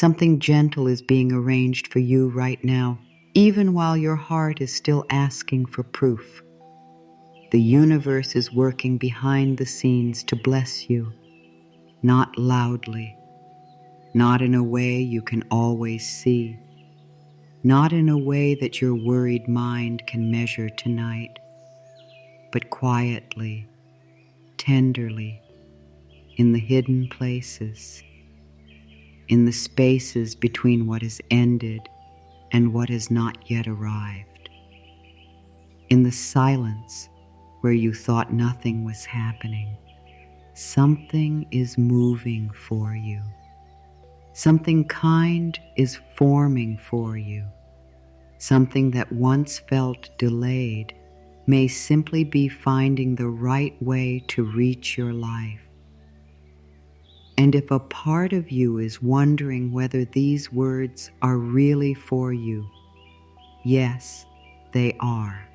Something gentle is being arranged for you right now, even while your heart is still asking for proof. The universe is working behind the scenes to bless you, not loudly, not in a way you can always see, not in a way that your worried mind can measure tonight, but quietly, tenderly, in the hidden places, in the spaces between what has ended and what has not yet arrived, in the silence where you thought nothing was happening. Something is moving for you. Something kind is forming for you. Something that once felt delayed may simply be finding the right way to reach your life. And if a part of you is wondering whether these words are really for you, yes, they are.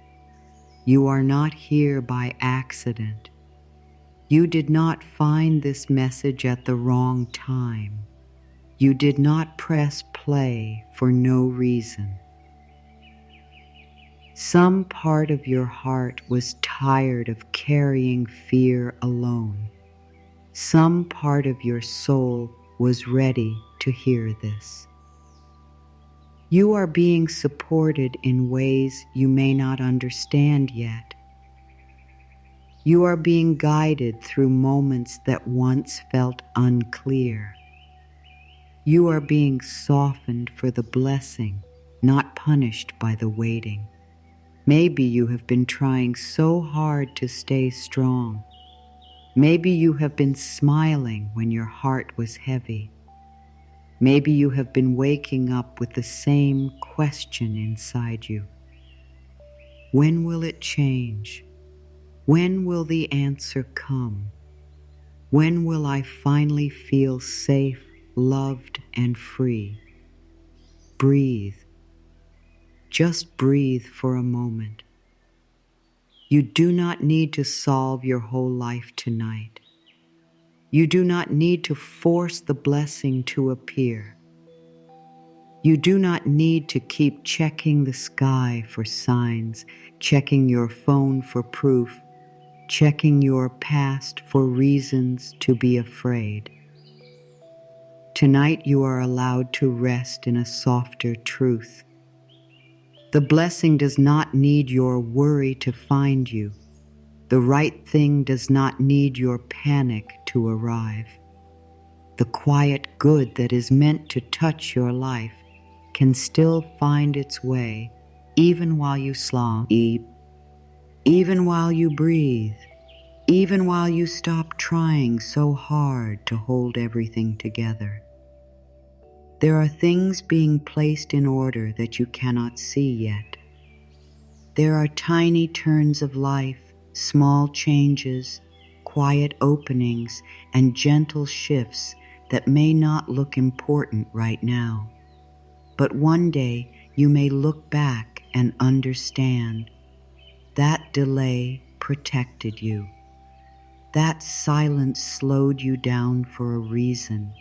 You are not here by accident. You did not find this message at the wrong time. You did not press play for no reason. Some part of your heart was tired of carrying fear alone. Some part of your soul was ready to hear this. You are being supported in ways you may not understand yet. You are being guided through moments that once felt unclear. You are being softened for the blessing, not punished by the waiting. Maybe you have been trying so hard to stay strong. Maybe you have been smiling when your heart was heavy. Maybe you have been waking up with the same question inside you. When will it change? When will the answer come? When will I finally feel safe, loved, and free? Breathe. Just breathe for a moment. You do not need to solve your whole life tonight. You do not need to force the blessing to appear. You do not need to keep checking the sky for signs, checking your phone for proof, checking your past for reasons to be afraid. Tonight you are allowed to rest in a softer truth. The blessing does not need your worry to find you. The right thing does not need your panic to arrive. The quiet good that is meant to touch your life can still find its way even while you sleep, even while you breathe, even while you stop trying so hard to hold everything together. There are things being placed in order that you cannot see yet. There are tiny turns of life, small changes, quiet openings, and gentle shifts that may not look important right now. But one day you may look back and understand that delay protected you. That silence slowed you down for a reason.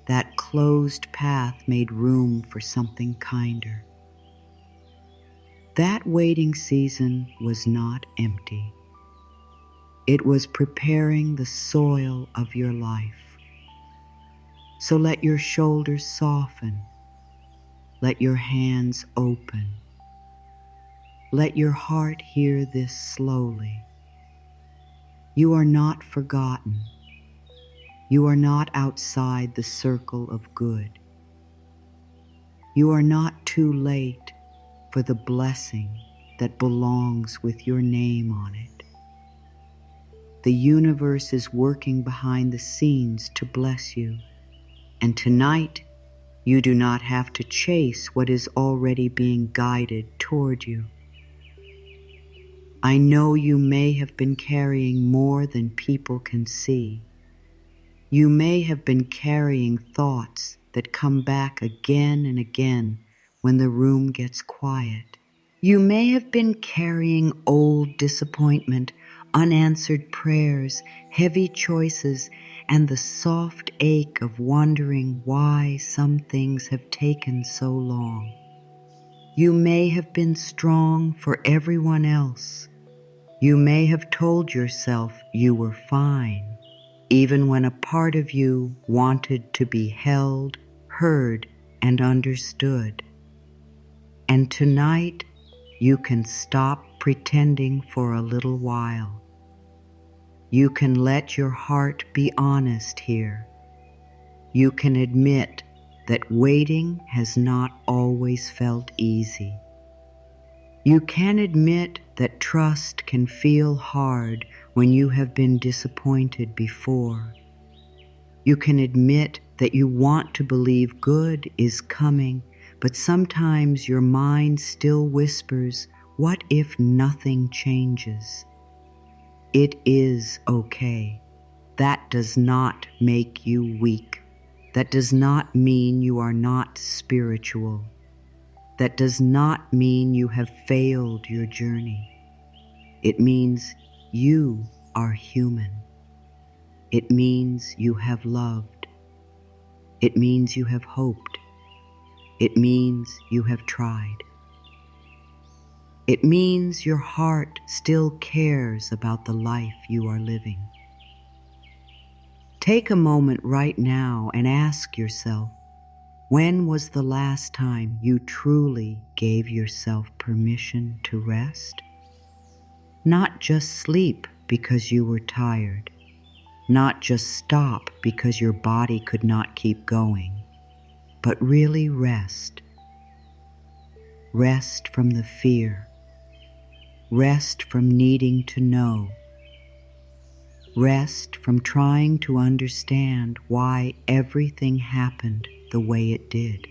That closed path made room for something kinder. That waiting season was not empty. It was preparing the soil of your life. So let your shoulders soften. Let your hands open. Let your heart hear this slowly. You are not forgotten. You are not outside the circle of good. You are not too late for the blessing that belongs with your name on it. The universe is working behind the scenes to bless you, and tonight you do not have to chase what is already being guided toward you. I know you may have been carrying more than people can see. You may have been carrying thoughts that come back again and again when the room gets quiet. You may have been carrying old disappointment, unanswered prayers, heavy choices, and the soft ache of wondering why some things have taken so long. You may have been strong for everyone else. You may have told yourself you were fine, even when a part of you wanted to be held, heard, and understood. And tonight, you can stop pretending for a little while. You can let your heart be honest here. You can admit that waiting has not always felt easy. You can admit that trust can feel hard when you have been disappointed before. You can admit that you want to believe good is coming, but sometimes your mind still whispers, "What if nothing changes?" It is okay. That does not make you weak. That does not mean you are not spiritual. That does not mean you have failed your journey. It means you are human. It means you have loved. It means you have hoped. It means you have tried. It means your heart still cares about the life you are living. Take a moment right now and ask yourself, when was the last time you truly gave yourself permission to rest? Not just sleep because you were tired, not just stop because your body could not keep going, but really rest. Rest from the fear. Rest from needing to know. Rest from trying to understand why everything happened the way it did.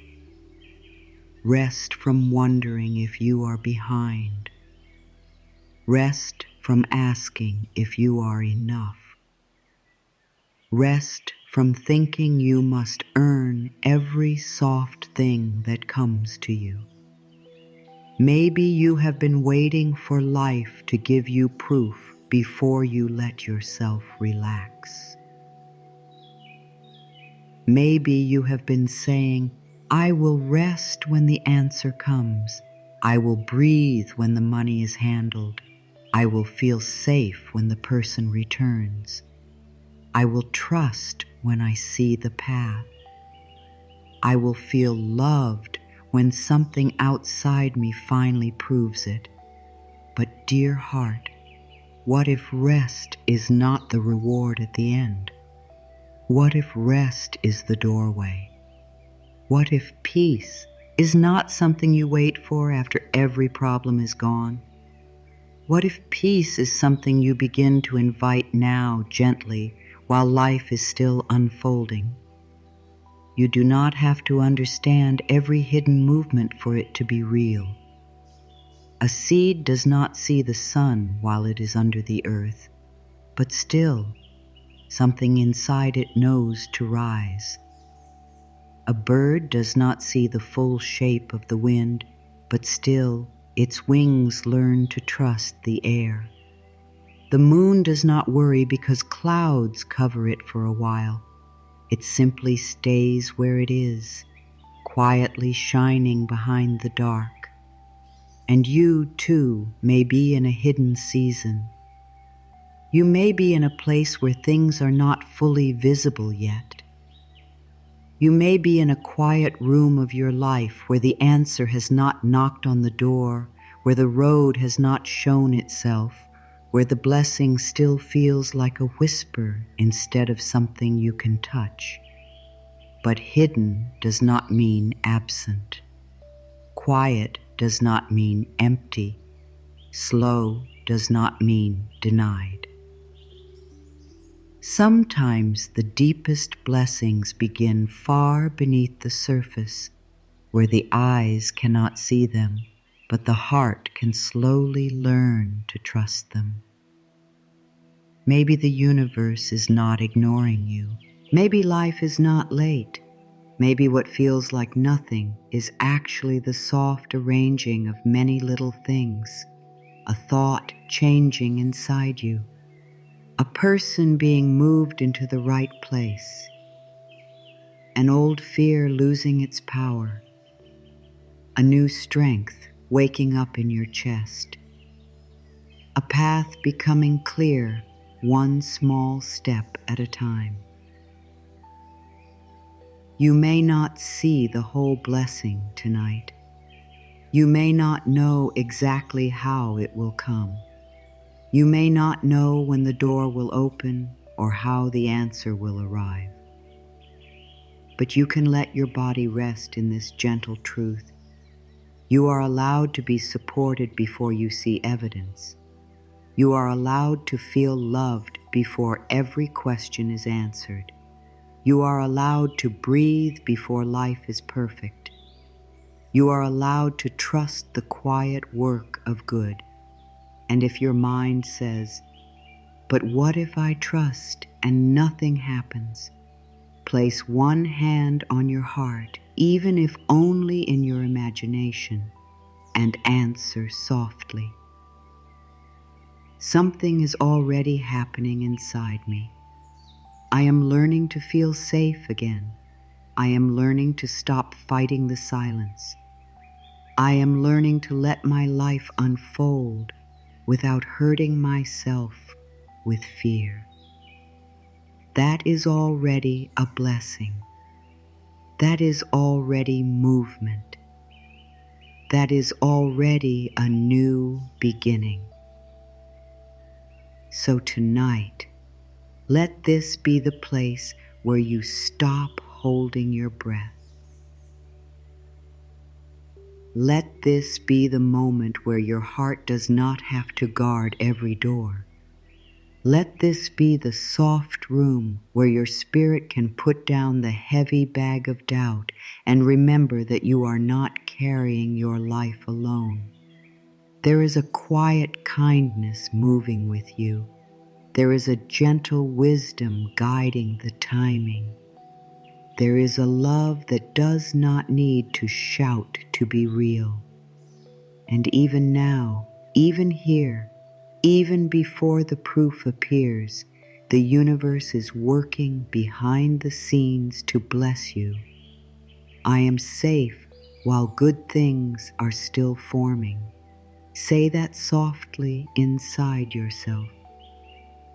Rest from wondering if you are behind. Rest from asking if you are enough. Rest from thinking you must earn every soft thing that comes to you. Maybe you have been waiting for life to give you proof before you let yourself relax. Maybe you have been saying, "I will rest when the answer comes. I will breathe when the money is handled. I will feel safe when the person returns. I will trust when I see the path. I will feel loved when something outside me finally proves it." But dear heart, what if rest is not the reward at the end? What if rest is the doorway? What if peace is not something you wait for after every problem is gone? What if peace is something you begin to invite now gently while life is still unfolding? You do not have to understand every hidden movement for it to be real. A seed does not see the sun while it is under the earth, but still, something inside it knows to rise. A bird does not see the full shape of the wind, but still, its wings learn to trust the air. The moon does not worry because clouds cover it for a while. It simply stays where it is, quietly shining behind the dark. And you, too, may be in a hidden season. You may be in a place where things are not fully visible yet. You may be in a quiet room of your life where the answer has not knocked on the door, where the road has not shown itself, where the blessing still feels like a whisper instead of something you can touch. But hidden does not mean absent. Quiet does not mean empty. Slow does not mean denied. Sometimes the deepest blessings begin far beneath the surface, where the eyes cannot see them, but the heart can slowly learn to trust them. Maybe the universe is not ignoring you. Maybe life is not late. Maybe what feels like nothing is actually the soft arranging of many little things, a thought changing inside you, a person being moved into the right place, an old fear losing its power, a new strength waking up in your chest, a path becoming clear, one small step at a time. You may not see the whole blessing tonight. You may not know exactly how it will come. You may not know when the door will open or how the answer will arrive. But you can let your body rest in this gentle truth. You are allowed to be supported before you see evidence. You are allowed to feel loved before every question is answered. You are allowed to breathe before life is perfect. You are allowed to trust the quiet work of good. And if your mind says, "But what if I trust and nothing happens?" place one hand on your heart, even if only in your imagination, and answer softly. Something is already happening inside me. I am learning to feel safe again. I am learning to stop fighting the silence. I am learning to let my life unfold without hurting myself with fear. That is already a blessing. That is already movement. That is already a new beginning. So tonight, let this be the place where you stop holding your breath. Let this be the moment where your heart does not have to guard every door. Let this be the soft room where your spirit can put down the heavy bag of doubt and remember that you are not carrying your life alone. There is a quiet kindness moving with you. There is a gentle wisdom guiding the timing. There is a love that does not need to shout to be real. And even now, even here, even before the proof appears, the universe is working behind the scenes to bless you. I am safe while good things are still forming. Say that softly inside yourself.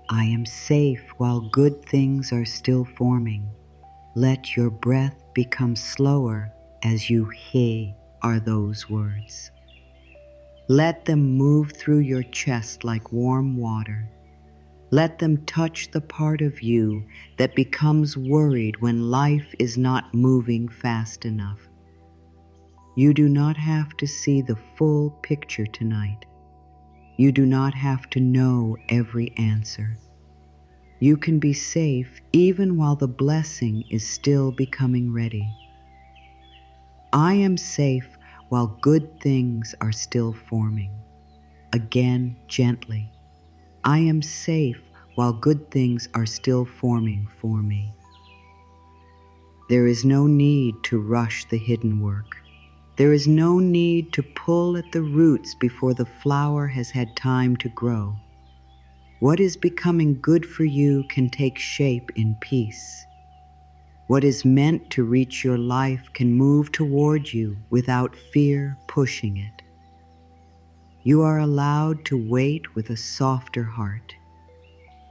I am safe while good things are still forming. Let your breath become slower as you are those words. Let them move through your chest like warm water. Let them touch the part of you that becomes worried when life is not moving fast enough. You do not have to see the full picture tonight. You do not have to know every answer. You can be safe even while the blessing is still becoming ready. I am safe while good things are still forming. Again, gently. I am safe while good things are still forming for me. There is no need to rush the hidden work. There is no need to pull at the roots before the flower has had time to grow. What is becoming good for you can take shape in peace. What is meant to reach your life can move toward you without fear pushing it. You are allowed to wait with a softer heart.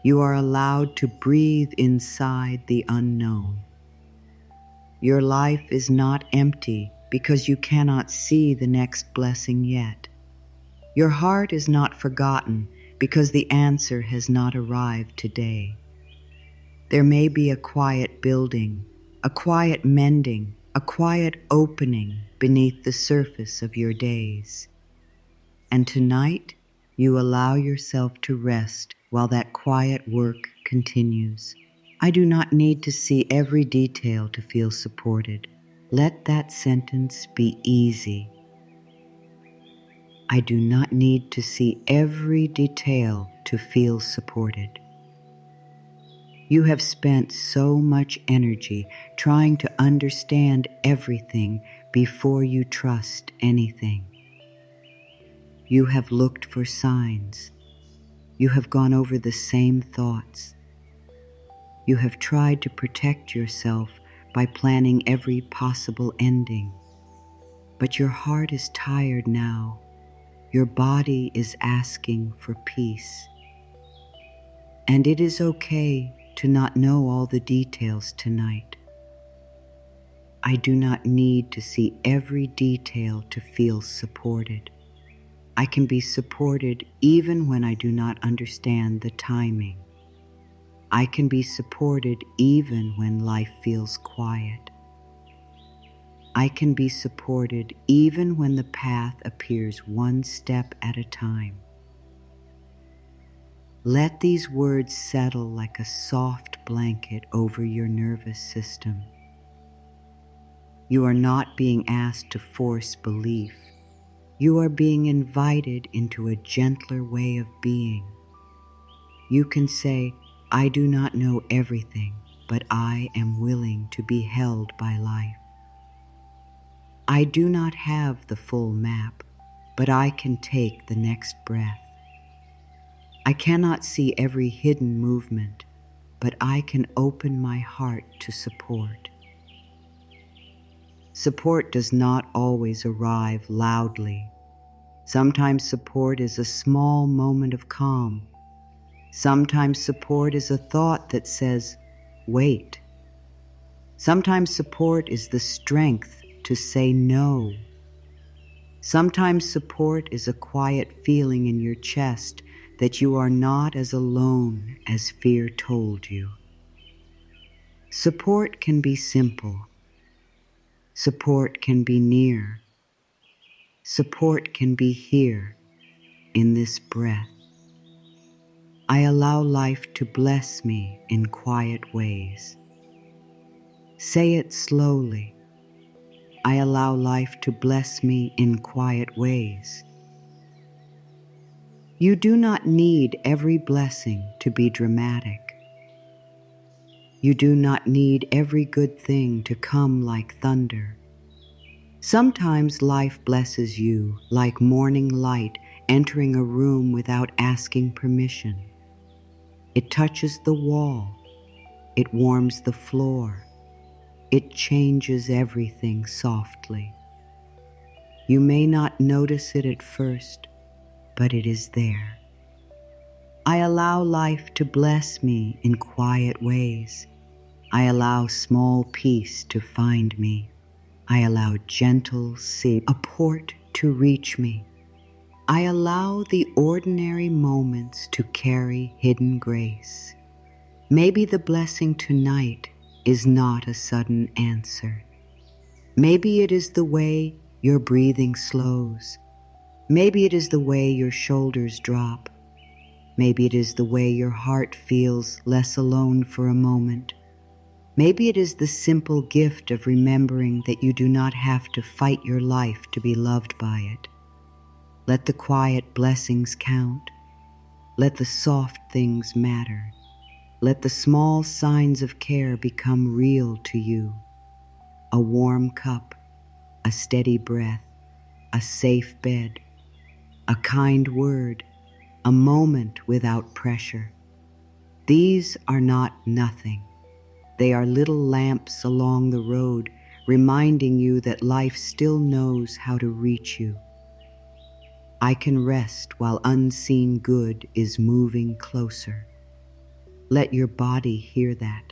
You are allowed to breathe inside the unknown. Your life is not empty because you cannot see the next blessing yet. Your heart is not forgotten because the answer has not arrived today. There may be a quiet building, a quiet mending, a quiet opening beneath the surface of your days. And tonight, you allow yourself to rest while that quiet work continues. I do not need to see every detail to feel supported. Let that sentence be easy. I do not need to see every detail to feel supported. You have spent so much energy trying to understand everything before you trust anything. You have looked for signs. You have gone over the same thoughts. You have tried to protect yourself by planning every possible ending. But your heart is tired now. Your body is asking for peace. And it is okay to not know all the details tonight. I do not need to see every detail to feel supported. I can be supported even when I do not understand the timing. I can be supported even when life feels quiet. I can be supported even when the path appears one step at a time. Let these words settle like a soft blanket over your nervous system. You are not being asked to force belief. You are being invited into a gentler way of being. You can say, I do not know everything, but I am willing to be held by life. I do not have the full map, but I can take the next breath. I cannot see every hidden movement, but I can open my heart to support. Support does not always arrive loudly. Sometimes support is a small moment of calm. Sometimes support is a thought that says, wait. Sometimes support is the strength to say no. Sometimes support is a quiet feeling in your chest that you are not as alone as fear told you. Support can be simple. Support can be near. Support can be here in this breath. I allow life to bless me in quiet ways. Say it slowly. I allow life to bless me in quiet ways. You do not need every blessing to be dramatic. You do not need every good thing to come like thunder. Sometimes life blesses you like morning light entering a room without asking permission. It touches the wall. It warms the floor. It changes everything softly. You may not notice it at first, but it is there. I allow life to bless me in quiet ways. I allow small peace to find me. I allow gentle sea, a port to reach me. I allow the ordinary moments to carry hidden grace. Maybe the blessing tonight is not a sudden answer. Maybe it is the way your breathing slows. Maybe it is the way your shoulders drop. Maybe it is the way your heart feels less alone for a moment. Maybe it is the simple gift of remembering that you do not have to fight your life to be loved by it. Let the quiet blessings count. Let the soft things matter. Let the small signs of care become real to you. A warm cup, a steady breath, a safe bed, a kind word, a moment without pressure. These are not nothing. They are little lamps along the road, reminding you that life still knows how to reach you. I can rest while unseen good is moving closer. Let your body hear that.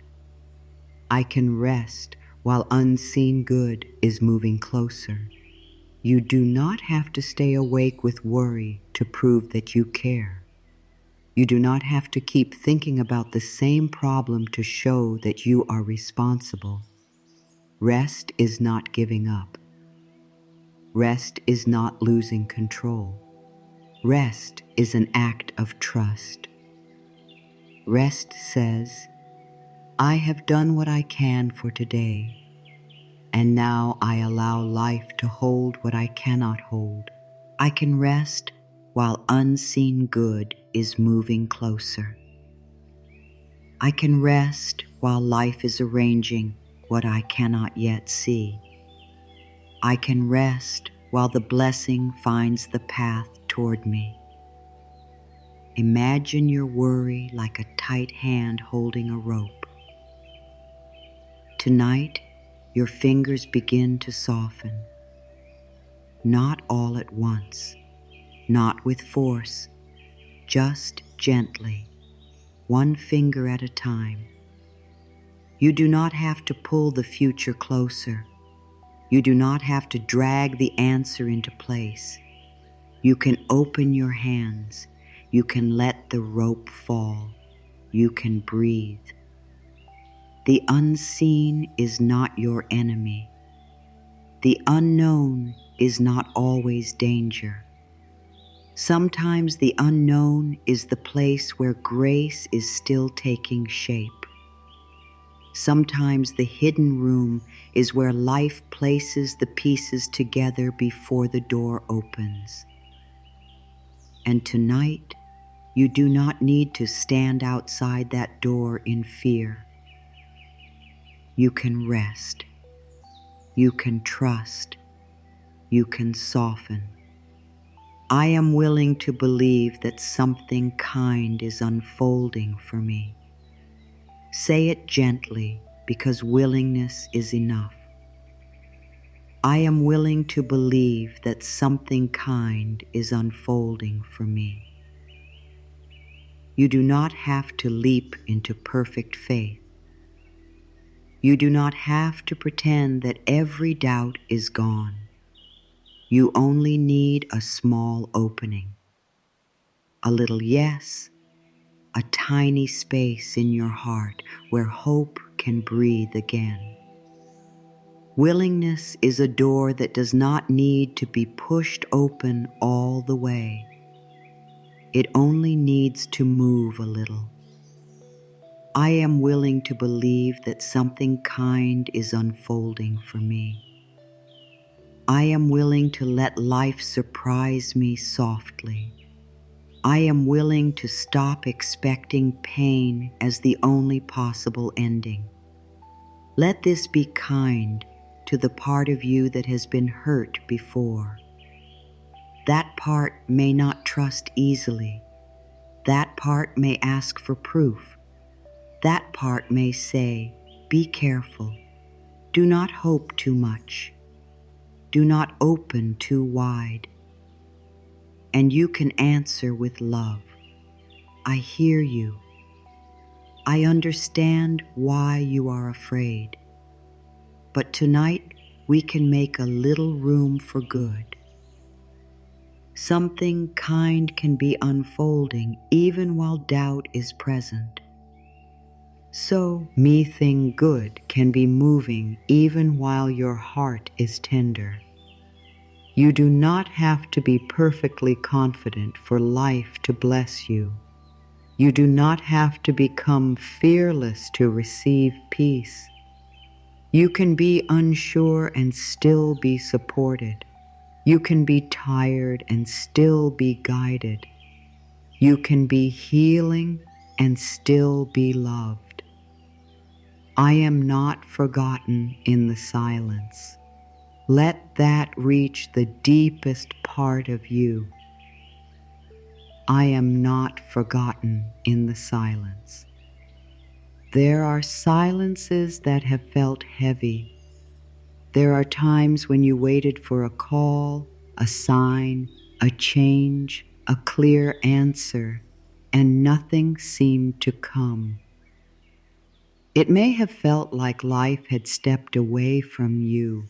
I can rest while unseen good is moving closer. You do not have to stay awake with worry to prove that you care. You do not have to keep thinking about the same problem to show that you are responsible. Rest is not giving up. Rest is not losing control. Rest is an act of trust. Rest says, I have done what I can for today, and now I allow life to hold what I cannot hold. I can rest while unseen good is moving closer. I can rest while life is arranging what I cannot yet see. I can rest while the blessing finds the path toward me. Imagine your worry like a tight hand holding a rope. Tonight, your fingers begin to soften. Not all at once, not with force, just gently, one finger at a time. You do not have to pull the future closer. You do not have to drag the answer into place. You can open your hands. You can let the rope fall. You can breathe. The unseen is not your enemy. The unknown is not always danger. Sometimes the unknown is the place where grace is still taking shape. Sometimes the hidden room is where life places the pieces together before the door opens. And tonight, you do not need to stand outside that door in fear. You can rest. You can trust. You can soften. I am willing to believe that something kind is unfolding for me. Say it gently, because willingness is enough. I am willing to believe that something kind is unfolding for me. You do not have to leap into perfect faith. You do not have to pretend that every doubt is gone. You only need a small opening. A little yes, a tiny space in your heart where hope can breathe again. Willingness is a door that does not need to be pushed open all the way. It only needs to move a little. I am willing to believe that something kind is unfolding for me. I am willing to let life surprise me softly. I am willing to stop expecting pain as the only possible ending. Let this be kind to the part of you that has been hurt before. That part may not trust easily. That part may ask for proof. That part may say, be careful. Do not hope too much. Do not open too wide. And you can answer with love. I hear you. I understand why you are afraid. But tonight we can make a little room for good. Something kind can be unfolding even while doubt is present. So, thing good can be moving even while your heart is tender. You do not have to be perfectly confident for life to bless you. You do not have to become fearless to receive peace. You can be unsure and still be supported. You can be tired and still be guided. You can be healing and still be loved. I am not forgotten in the silence. Let that reach the deepest part of you. I am not forgotten in the silence. There are silences that have felt heavy. There are times when you waited for a call, a sign, a change, a clear answer, and nothing seemed to come. It may have felt like life had stepped away from you.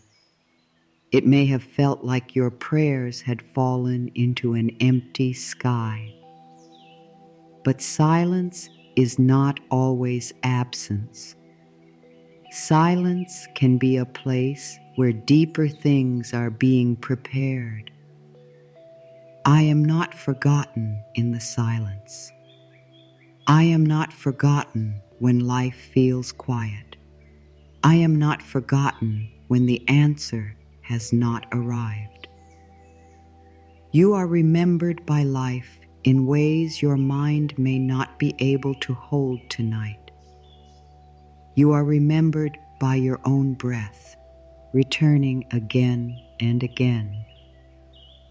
It may have felt like your prayers had fallen into an empty sky. But silence is not always absence. Silence can be a place where deeper things are being prepared. I am not forgotten in the silence. I am not forgotten when life feels quiet. I am not forgotten when the answer has not arrived. You are remembered by life in ways your mind may not be able to hold tonight. You are remembered by your own breath, returning again and again.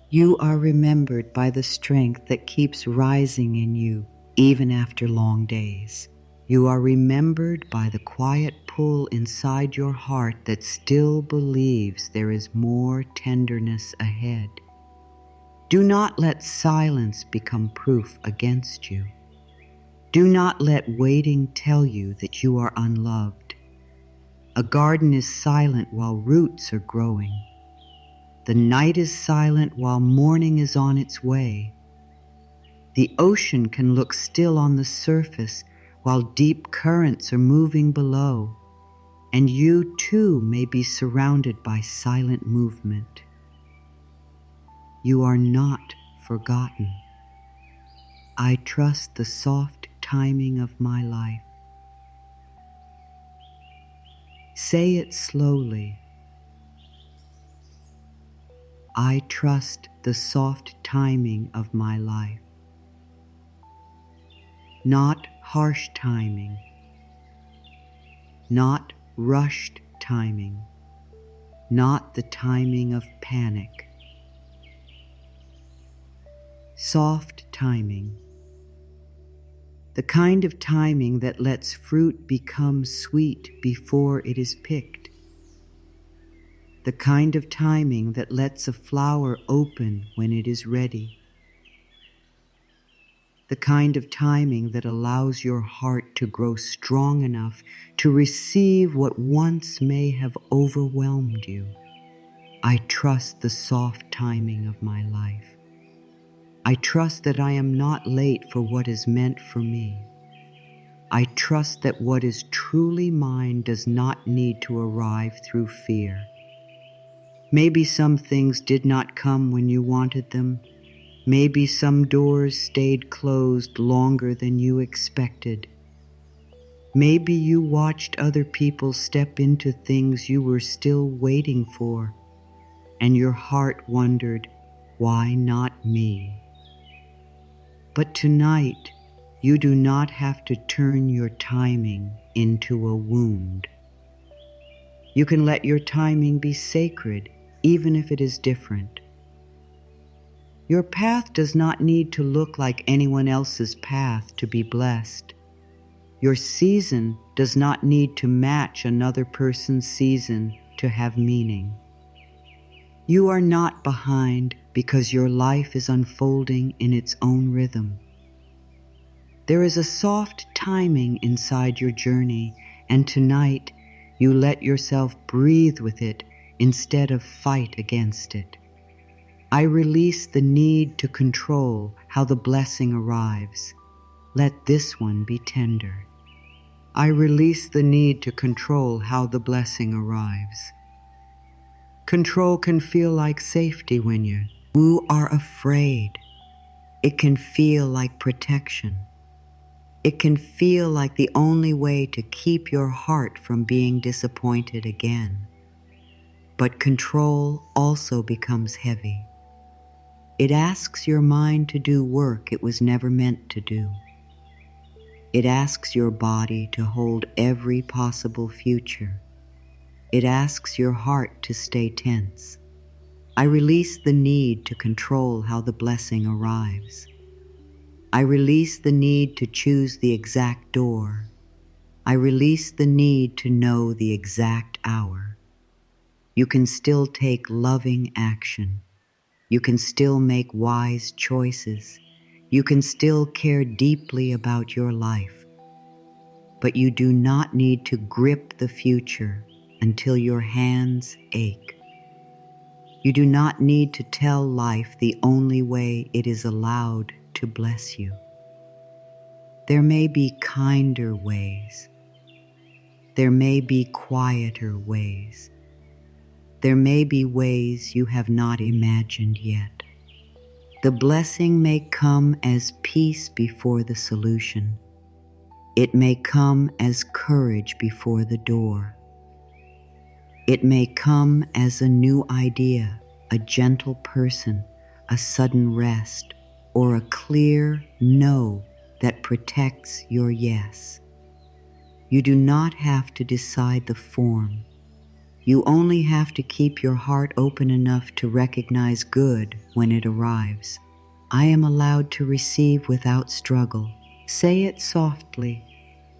You are remembered by the strength that keeps rising in you even after long days. You are remembered by the quiet pull inside your heart that still believes there is more tenderness ahead. Do not let silence become proof against you. Do not let waiting tell you that you are unloved. A garden is silent while roots are growing. The night is silent while morning is on its way. The ocean can look still on the surface while deep currents are moving below, and you too may be surrounded by silent movement. You are not forgotten. I trust the soft timing of my life. Say it slowly. I trust the soft timing of my life. Not harsh timing, not rushed timing, not the timing of panic. Soft timing. The kind of timing that lets fruit become sweet before it is picked. The kind of timing that lets a flower open when it is ready. The kind of timing that allows your heart to grow strong enough to receive what once may have overwhelmed you. I trust the soft timing of my life. I trust that I am not late for what is meant for me. I trust that what is truly mine does not need to arrive through fear. Maybe some things did not come when you wanted them. Maybe some doors stayed closed longer than you expected. Maybe you watched other people step into things you were still waiting for, and your heart wondered, why not me? But tonight, you do not have to turn your timing into a wound. You can let your timing be sacred, even if it is different. Your path does not need to look like anyone else's path to be blessed. Your season does not need to match another person's season to have meaning. You are not behind because your life is unfolding in its own rhythm. There is a soft timing inside your journey, and tonight you let yourself breathe with it instead of fight against it. I release the need to control how the blessing arrives. Let this one be tender. I release the need to control how the blessing arrives. Control can feel like safety when you are afraid. It can feel like protection. It can feel like the only way to keep your heart from being disappointed again. But control also becomes heavy. It asks your mind to do work it was never meant to do. It asks your body to hold every possible future. It asks your heart to stay tense. I release the need to control how the blessing arrives. I release the need to choose the exact door. I release the need to know the exact hour. You can still take loving action. You can still make wise choices. You can still care deeply about your life. But you do not need to grip the future until your hands ache. You do not need to tell life the only way it is allowed to bless you. There may be kinder ways. There may be quieter ways. There may be ways you have not imagined yet. The blessing may come as peace before the solution. It may come as courage before the door. It may come as a new idea, a gentle person, a sudden rest, or a clear no that protects your yes. You do not have to decide the form. You only have to keep your heart open enough to recognize good when it arrives. I am allowed to receive without struggle. Say it softly,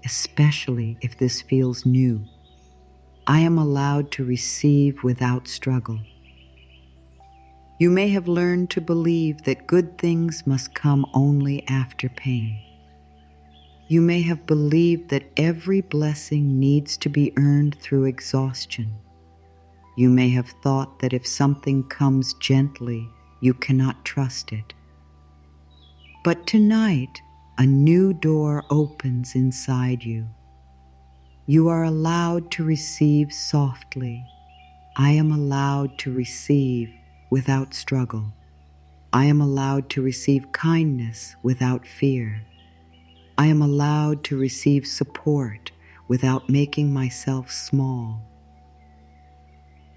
especially if this feels new. I am allowed to receive without struggle. You may have learned to believe that good things must come only after pain. You may have believed that every blessing needs to be earned through exhaustion. You may have thought that if something comes gently, you cannot trust it. But tonight, a new door opens inside you. You are allowed to receive softly. I am allowed to receive without struggle. I am allowed to receive kindness without fear. I am allowed to receive support without making myself small.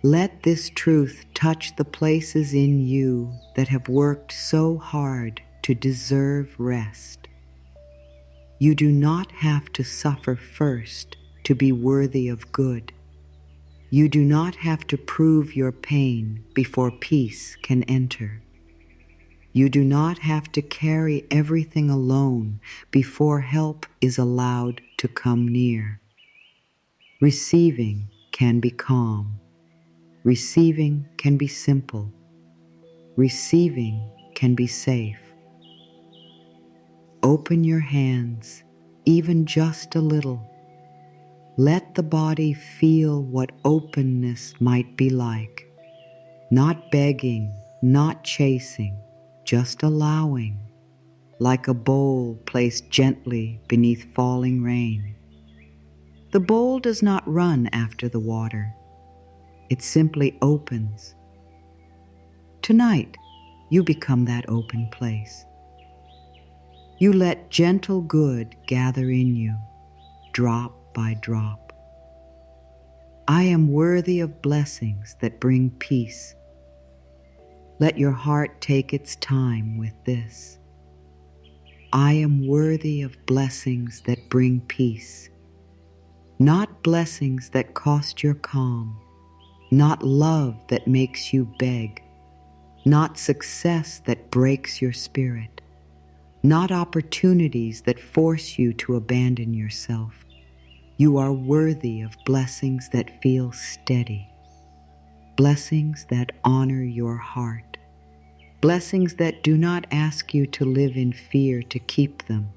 Let this truth touch the places in you that have worked so hard to deserve rest. You do not have to suffer first to be worthy of good. You do not have to prove your pain before peace can enter. You do not have to carry everything alone before help is allowed to come near. Receiving can be calm. Receiving can be simple. Receiving can be safe. Open your hands, even just a little. Let the body feel what openness might be like. Not begging, not chasing, just allowing, like a bowl placed gently beneath falling rain. The bowl does not run after the water. It simply opens. Tonight, you become that open place. You let gentle good gather in you, drop by drop. I am worthy of blessings that bring peace. Let your heart take its time with this. I am worthy of blessings that bring peace. Not blessings that cost your calm. Not love that makes you beg. Not success that breaks your spirit. Not opportunities that force you to abandon yourself. You are worthy of blessings that feel steady. Blessings that honor your heart. Blessings that do not ask you to live in fear to keep them.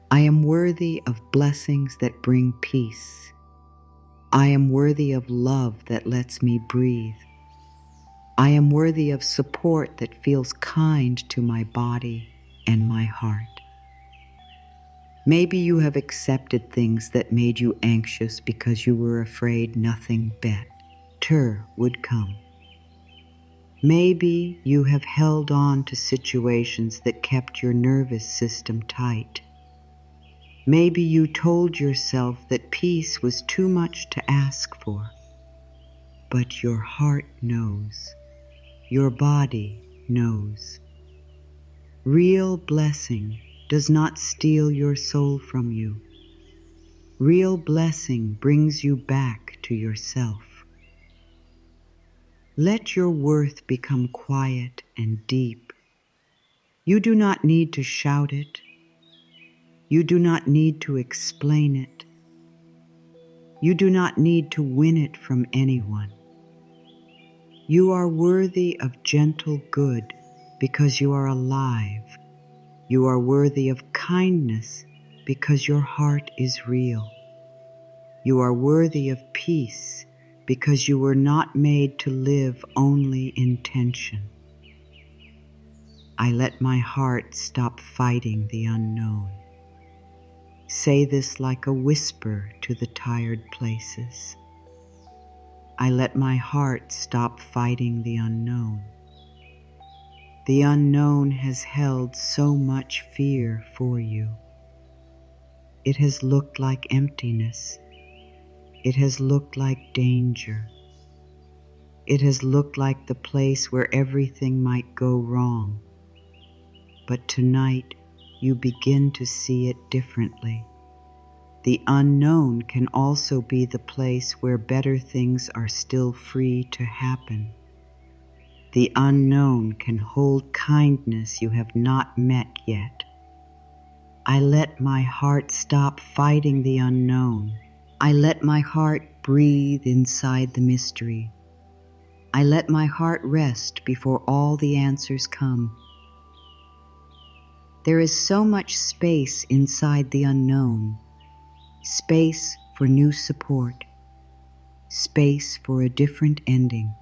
I am worthy of blessings that bring peace. I am worthy of love that lets me breathe. I am worthy of support that feels kind to my body and my heart. Maybe you have accepted things that made you anxious because you were afraid nothing better would come. Maybe you have held on to situations that kept your nervous system tight. Maybe you told yourself that peace was too much to ask for. But your heart knows. Your body knows. Real blessing does not steal your soul from you. Real blessing brings you back to yourself. Let your worth become quiet and deep. You do not need to shout it. You do not need to explain it. You do not need to win it from anyone. You are worthy of gentle good because you are alive. You are worthy of kindness because your heart is real. You are worthy of peace because you were not made to live only in tension. I let my heart stop fighting the unknown. Say this like a whisper to the tired places. I let my heart stop fighting the unknown. The unknown has held so much fear for you. It has looked like emptiness. It has looked like danger. It has looked like the place where everything might go wrong. But tonight, you begin to see it differently. The unknown can also be the place where better things are still free to happen. The unknown can hold kindness you have not met yet. I let my heart stop fighting the unknown. I let my heart breathe inside the mystery. I let my heart rest before all the answers come. There is so much space inside the unknown. Space for new support. Space for a different ending.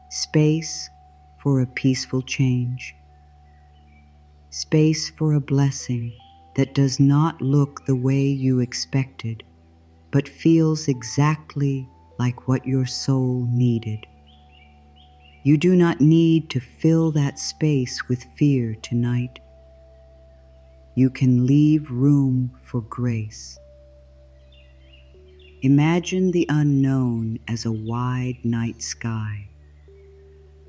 Space for a peaceful change. Space for a blessing that does not look the way you expected, but feels exactly like what your soul needed. You do not need to fill that space with fear tonight. You can leave room for grace. Imagine the unknown as a wide night sky.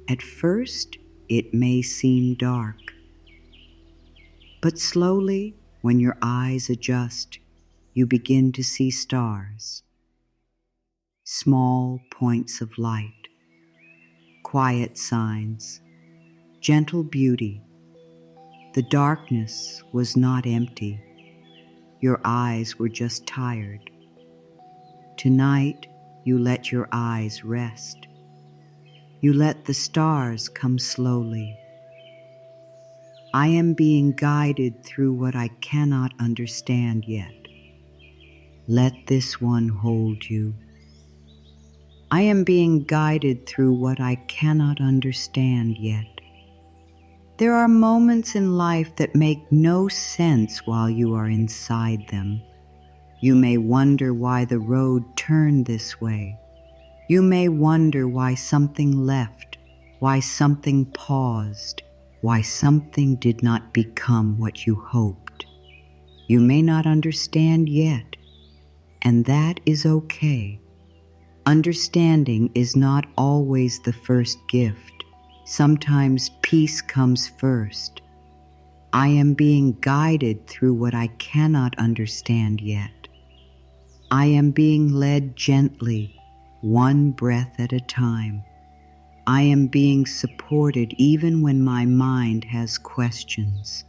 At first, it may seem dark, but slowly, when your eyes adjust, you begin to see stars, small points of light, quiet signs, gentle beauty. The darkness was not empty. Your eyes were just tired. Tonight, you let your eyes rest. You let the stars come slowly. I am being guided through what I cannot understand yet. Let this one hold you. I am being guided through what I cannot understand yet. There are moments in life that make no sense while you are inside them. You may wonder why the road turned this way. You may wonder why something left, why something paused, why something did not become what you hoped. You may not understand yet, and that is okay. Understanding is not always the first gift. Sometimes peace comes first. I am being guided through what I cannot understand yet. I am being led gently, one breath at a time. I am being supported even when my mind has questions.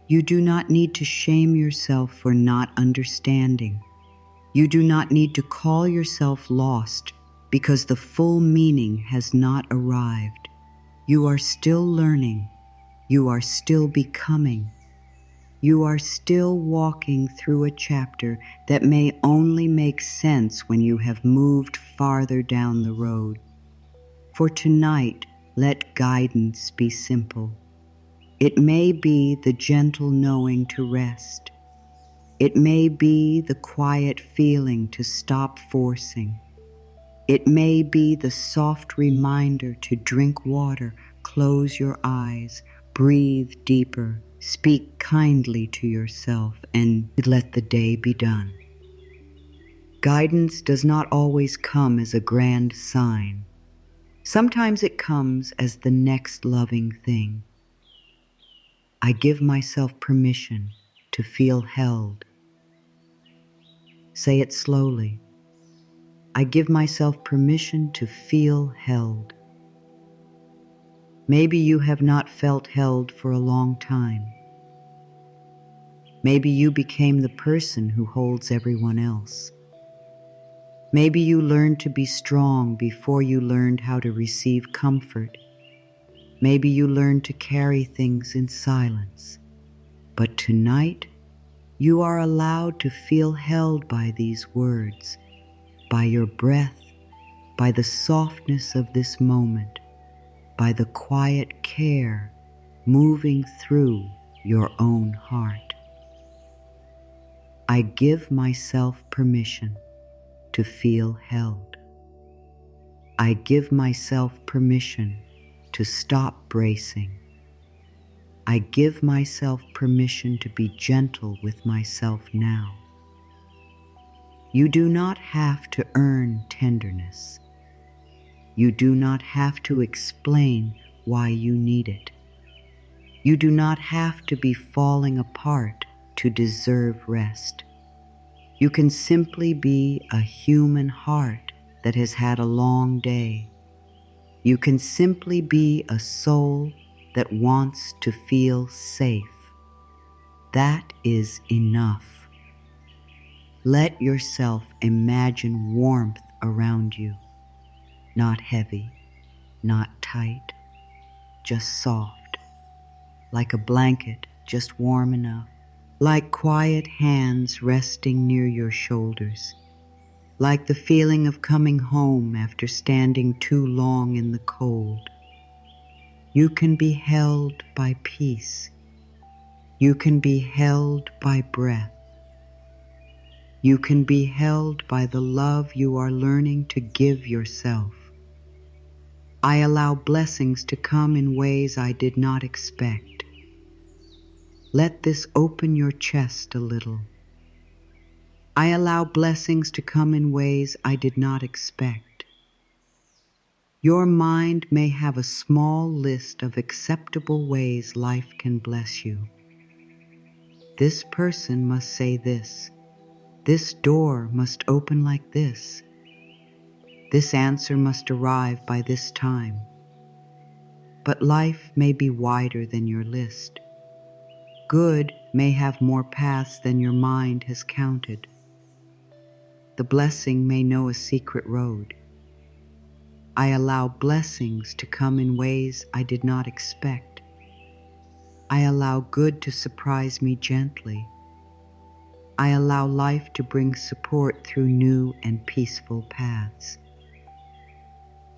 You do not need to shame yourself for not understanding. You do not need to call yourself lost because the full meaning has not arrived. You are still learning. You are still becoming. You are still walking through a chapter that may only make sense when you have moved farther down the road. For tonight, let guidance be simple. It may be the gentle knowing to rest. It may be the quiet feeling to stop forcing. It may be the soft reminder to drink water, close your eyes, breathe deeper, speak kindly to yourself, and let the day be done. Guidance does not always come as a grand sign. Sometimes it comes as the next loving thing. I give myself permission to feel held. Say it slowly. I give myself permission to feel held. Maybe you have not felt held for a long time. Maybe you became the person who holds everyone else. Maybe you learned to be strong before you learned how to receive comfort. Maybe you learned to carry things in silence. But tonight, you are allowed to feel held by these words, by your breath, by the softness of this moment, by the quiet care moving through your own heart. I give myself permission to feel held. I give myself permission to stop bracing. I give myself permission to be gentle with myself now. You do not have to earn tenderness. You do not have to explain why you need it. You do not have to be falling apart to deserve rest. You can simply be a human heart that has had a long day. You can simply be a soul that wants to feel safe. That is enough. Let yourself imagine warmth around you, not heavy, not tight, just soft, like a blanket, just warm enough, like quiet hands resting near your shoulders, like the feeling of coming home after standing too long in the cold. You can be held by peace. You can be held by breath. You can be held by the love you are learning to give yourself. I allow blessings to come in ways I did not expect. Let this open your chest a little. I allow blessings to come in ways I did not expect. Your mind may have a small list of acceptable ways life can bless you. This person must say this. This door must open like this. This answer must arrive by this time. But life may be wider than your list. Good may have more paths than your mind has counted. The blessing may know a secret road. I allow blessings to come in ways I did not expect. I allow good to surprise me gently. I allow life to bring support through new and peaceful paths.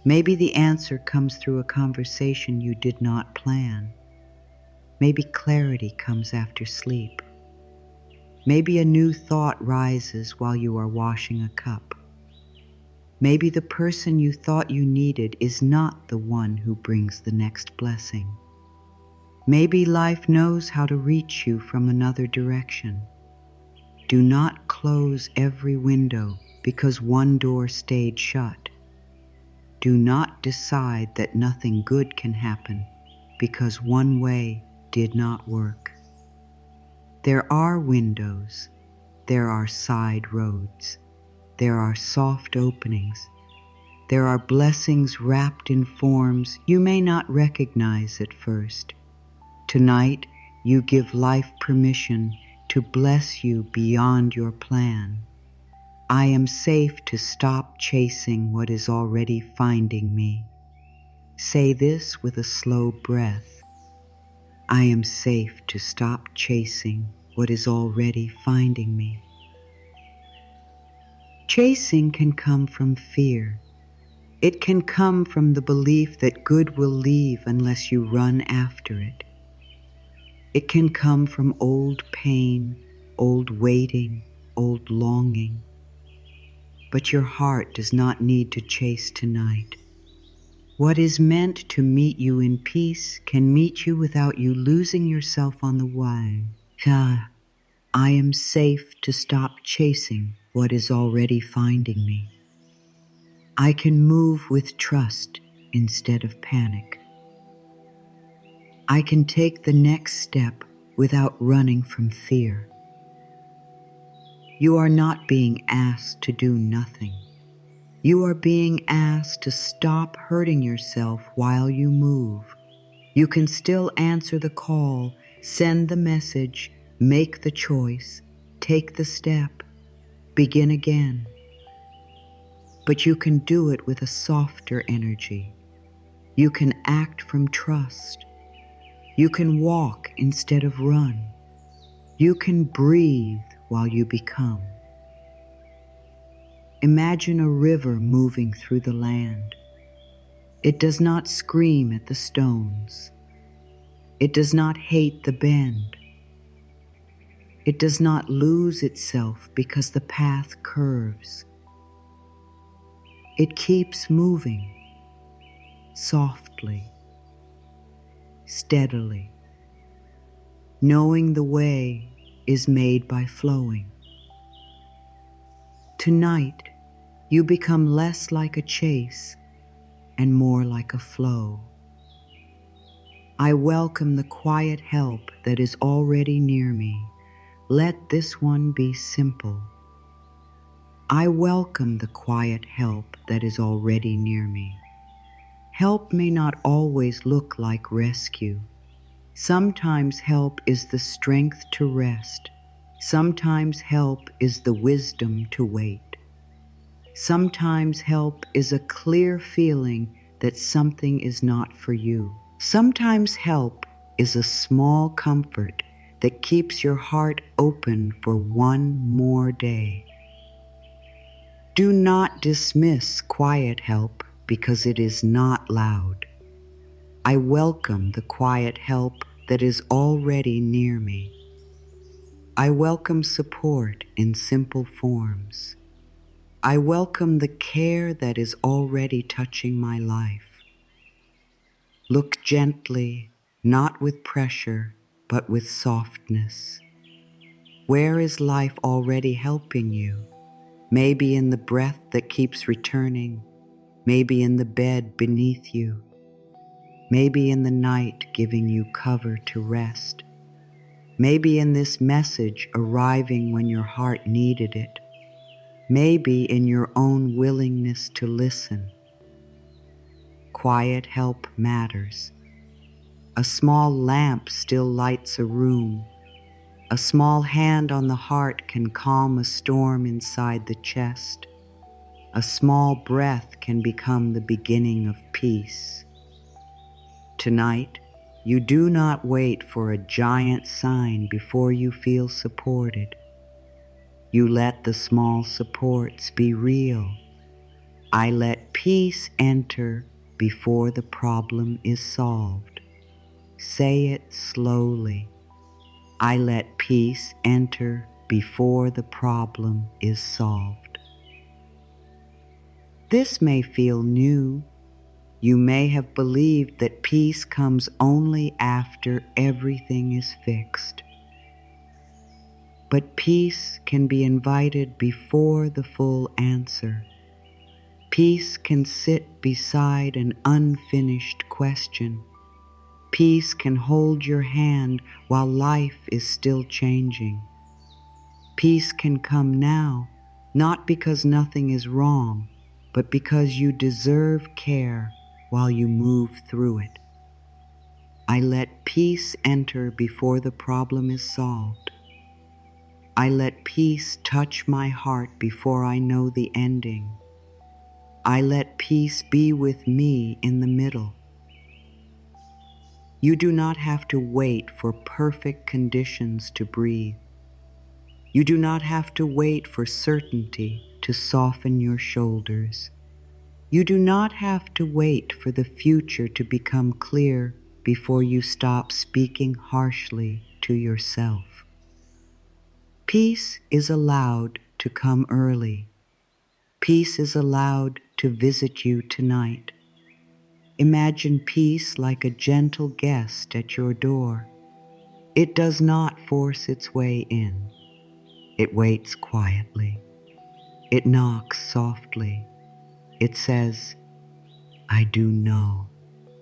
Maybe the answer comes through a conversation you did not plan. Maybe clarity comes after sleep. Maybe a new thought rises while you are washing a cup. Maybe the person you thought you needed is not the one who brings the next blessing. Maybe life knows how to reach you from another direction. Do not close every window because one door stayed shut. Do not decide that nothing good can happen because one way did not work. There are windows, there are side roads, there are soft openings, there are blessings wrapped in forms you may not recognize at first. Tonight, you give life permission to bless you beyond your plan. I am safe to stop chasing what is already finding me. Say this with a slow breath. I am safe to stop chasing what is already finding me. Chasing can come from fear. It can come from the belief that good will leave unless you run after it. It can come from old pain, old waiting, old longing. But your heart does not need to chase tonight. What is meant to meet you in peace can meet you without you losing yourself on the way. I am safe to stop chasing what is already finding me. I can move with trust instead of panic. I can take the next step without running from fear. You are not being asked to do nothing. You are being asked to stop hurting yourself while you move. You can still answer the call, send the message, make the choice, take the step, begin again. But you can do it with a softer energy. You can act from trust. You can walk instead of run. You can breathe while you become. Imagine a river moving through the land. It does not scream at the stones. It does not hate the bend. It does not lose itself because the path curves. It keeps moving, softly, steadily, knowing the way is made by flowing. Tonight, you become less like a chase and more like a flow. I welcome the quiet help that is already near me, Let this one be simple. I welcome the quiet help that is already near me. Help may not always look like rescue. Sometimes help is the strength to rest. Sometimes help is the wisdom to wait. Sometimes help is a clear feeling that something is not for you. Sometimes help is a small comfort that keeps your heart open for one more day. Do not dismiss quiet help because it is not loud. I welcome the quiet help that is already near me. I welcome support in simple forms. I welcome the care that is already touching my life. Look gently, not with pressure, but with softness. Where is life already helping you? Maybe in the breath that keeps returning, maybe in the bed beneath you, maybe in the night giving you cover to rest, maybe in this message arriving when your heart needed it, maybe in your own willingness to listen. Quiet help matters. A small lamp still lights a room. A small hand on the heart can calm a storm inside the chest. A small breath can become the beginning of peace. Tonight, you do not wait for a giant sign before you feel supported. You let the small supports be real. I let peace enter before the problem is solved. Say it slowly. I let peace enter before the problem is solved. This may feel new. You may have believed that peace comes only after everything is fixed. But peace can be invited before the full answer. Peace can sit beside an unfinished question. Peace can hold your hand while life is still changing. Peace can come now, not because nothing is wrong, but because you deserve care while you move through it. I let peace enter before the problem is solved. I let peace touch my heart before I know the ending. I let peace be with me in the middle. You do not have to wait for perfect conditions to breathe. You do not have to wait for certainty to soften your shoulders. You do not have to wait for the future to become clear before you stop speaking harshly to yourself. Peace is allowed to come early. Peace is allowed to visit you tonight. Imagine peace like a gentle guest at your door. It does not force its way in. It waits quietly. It knocks softly. It says, I do know.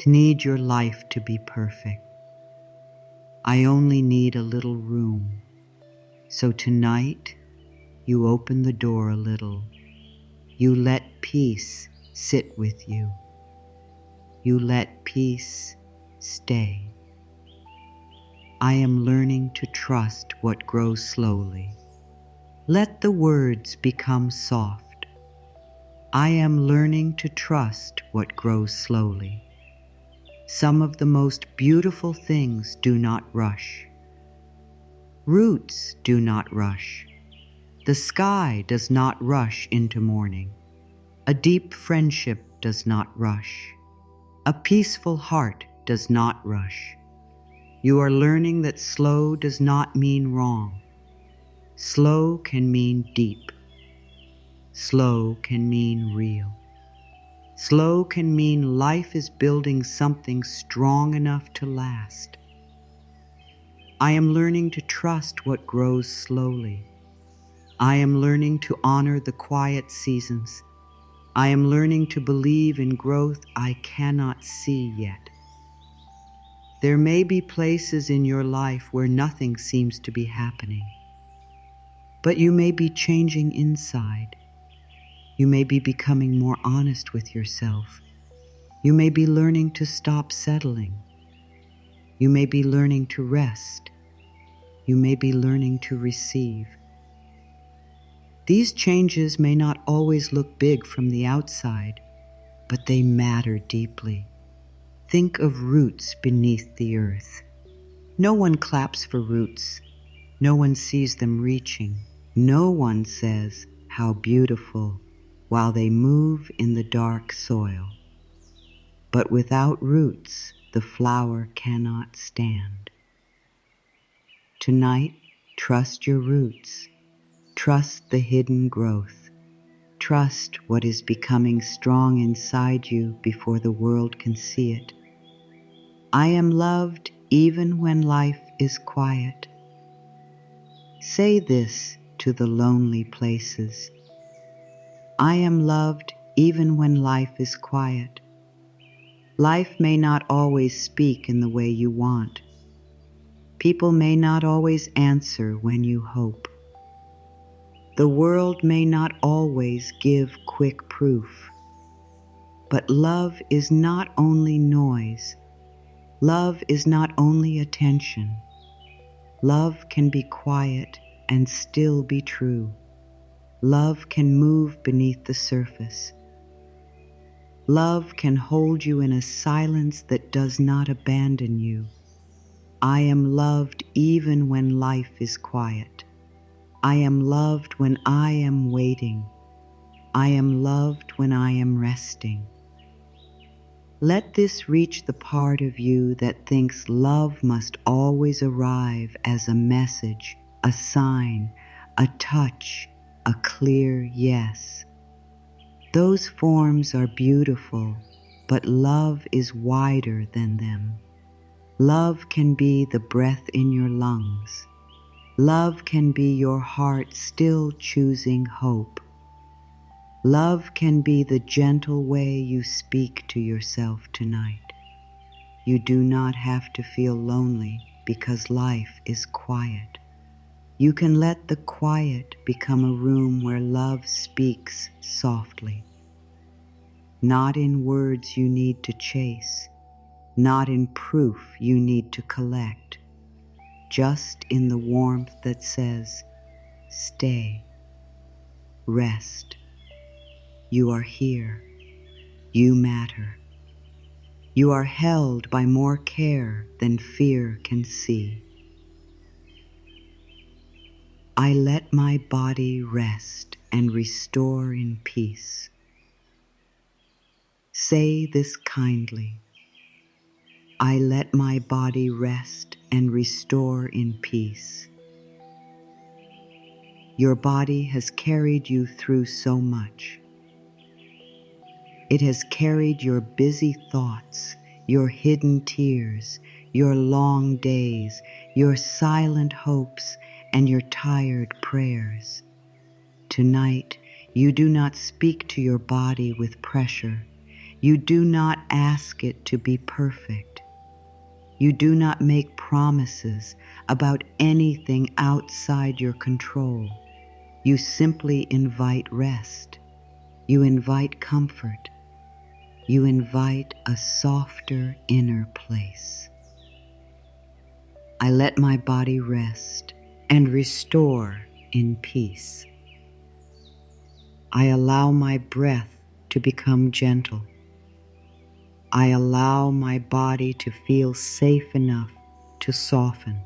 To need your life to be perfect. I only need a little room. So tonight, you open the door a little. You let peace sit with you. You let peace stay. I am learning to trust what grows slowly. Let the words become soft. I am learning to trust what grows slowly. Some of the most beautiful things do not rush. Roots do not rush. The sky does not rush into morning. A deep friendship does not rush. A peaceful heart does not rush. You are learning that slow does not mean wrong. Slow can mean deep. Slow can mean real. Slow can mean life is building something strong enough to last. I am learning to trust what grows slowly. I am learning to honor the quiet seasons. I am learning to believe in growth I cannot see yet. There may be places in your life where nothing seems to be happening. But you may be changing inside. You may be becoming more honest with yourself. You may be learning to stop settling. You may be learning to rest. You may be learning to receive. These changes may not always look big from the outside, but they matter deeply. Think of roots beneath the earth. No one claps for roots. No one sees them reaching. No one says, "How beautiful," while they move in the dark soil. But without roots, the flower cannot stand. Tonight, trust your roots. Trust the hidden growth. Trust what is becoming strong inside you before the world can see it. I am loved even when life is quiet. Say this to the lonely places. I am loved even when life is quiet. Life may not always speak in the way you want. People may not always answer when you hope. The world may not always give quick proof. But love is not only noise. Love is not only attention. Love can be quiet and still be true. Love can move beneath the surface. Love can hold you in a silence that does not abandon you. I am loved even when life is quiet. I am loved when I am waiting. I am loved when I am resting. Let this reach the part of you that thinks love must always arrive as a message, a sign, a touch, a clear yes. Those forms are beautiful, but love is wider than them. Love can be the breath in your lungs. Love can be your heart still choosing hope. Love can be the gentle way you speak to yourself tonight. You do not have to feel lonely because life is quiet. You can let the quiet become a room where love speaks softly. Not in words you need to chase, not in proof you need to collect, just in the warmth that says, stay, rest. You are here. You matter. You are held by more care than fear can see. I let my body rest and restore in peace. Say this kindly. I let my body rest and restore in peace. Your body has carried you through so much. It has carried your busy thoughts, your hidden tears, your long days, your silent hopes, and your tired prayers. Tonight, you do not speak to your body with pressure. You do not ask it to be perfect. You do not make promises about anything outside your control. You simply invite rest. You invite comfort. You invite a softer inner place. I let my body rest and restore in peace. I allow my breath to become gentle. I allow my body to feel safe enough to soften.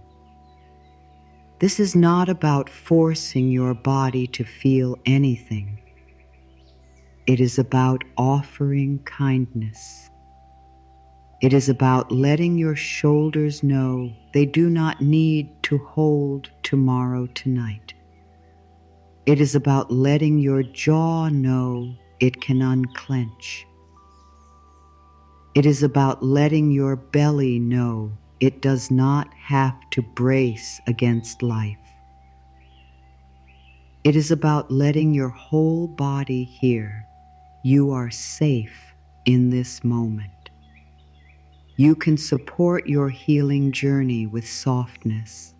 This is not about forcing your body to feel anything. It is about offering kindness. It is about letting your shoulders know they do not need to hold tomorrow tonight. It is about letting your jaw know it can unclench. It is about letting your belly know it does not have to brace against life. It is about letting your whole body hear you are safe in this moment. You can support your healing journey with softness.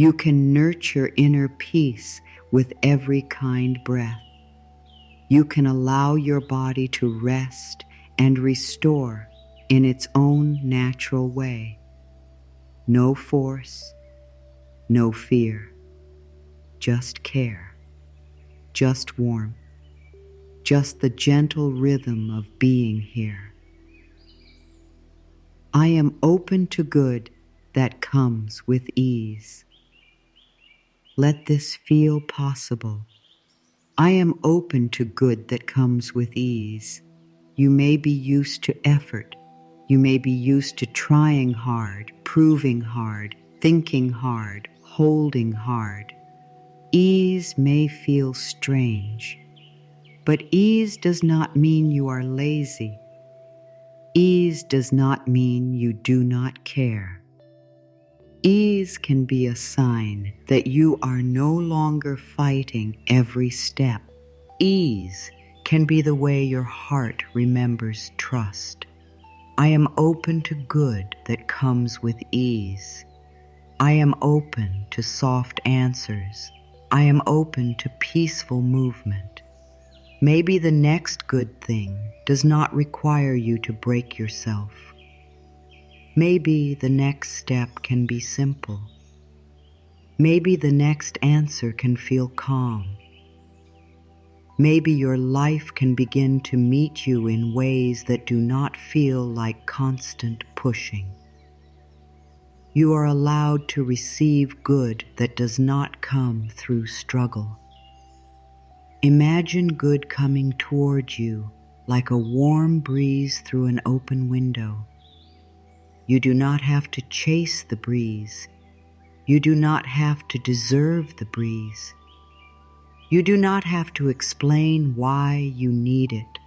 You can nurture inner peace with every kind breath. You can allow your body to rest and restore in its own natural way. No force, no fear, just care, just warmth, just the gentle rhythm of being here. I am open to good that comes with ease. Let this feel possible. I am open to good that comes with ease. You may be used to effort. You may be used to trying hard, proving hard, thinking hard, holding hard. Ease may feel strange, but ease does not mean you are lazy. Ease does not mean you do not care. Ease can be a sign that you are no longer fighting every step. Ease can be the way your heart remembers trust. I am open to good that comes with ease. I am open to soft answers. I am open to peaceful movement. Maybe the next good thing does not require you to break yourself. Maybe the next step can be simple. Maybe the next answer can feel calm. Maybe your life can begin to meet you in ways that do not feel like constant pushing. You are allowed to receive good that does not come through struggle. Imagine good coming toward you like a warm breeze through an open window. You do not have to chase the breeze. You do not have to deserve the breeze. You do not have to explain why you need it.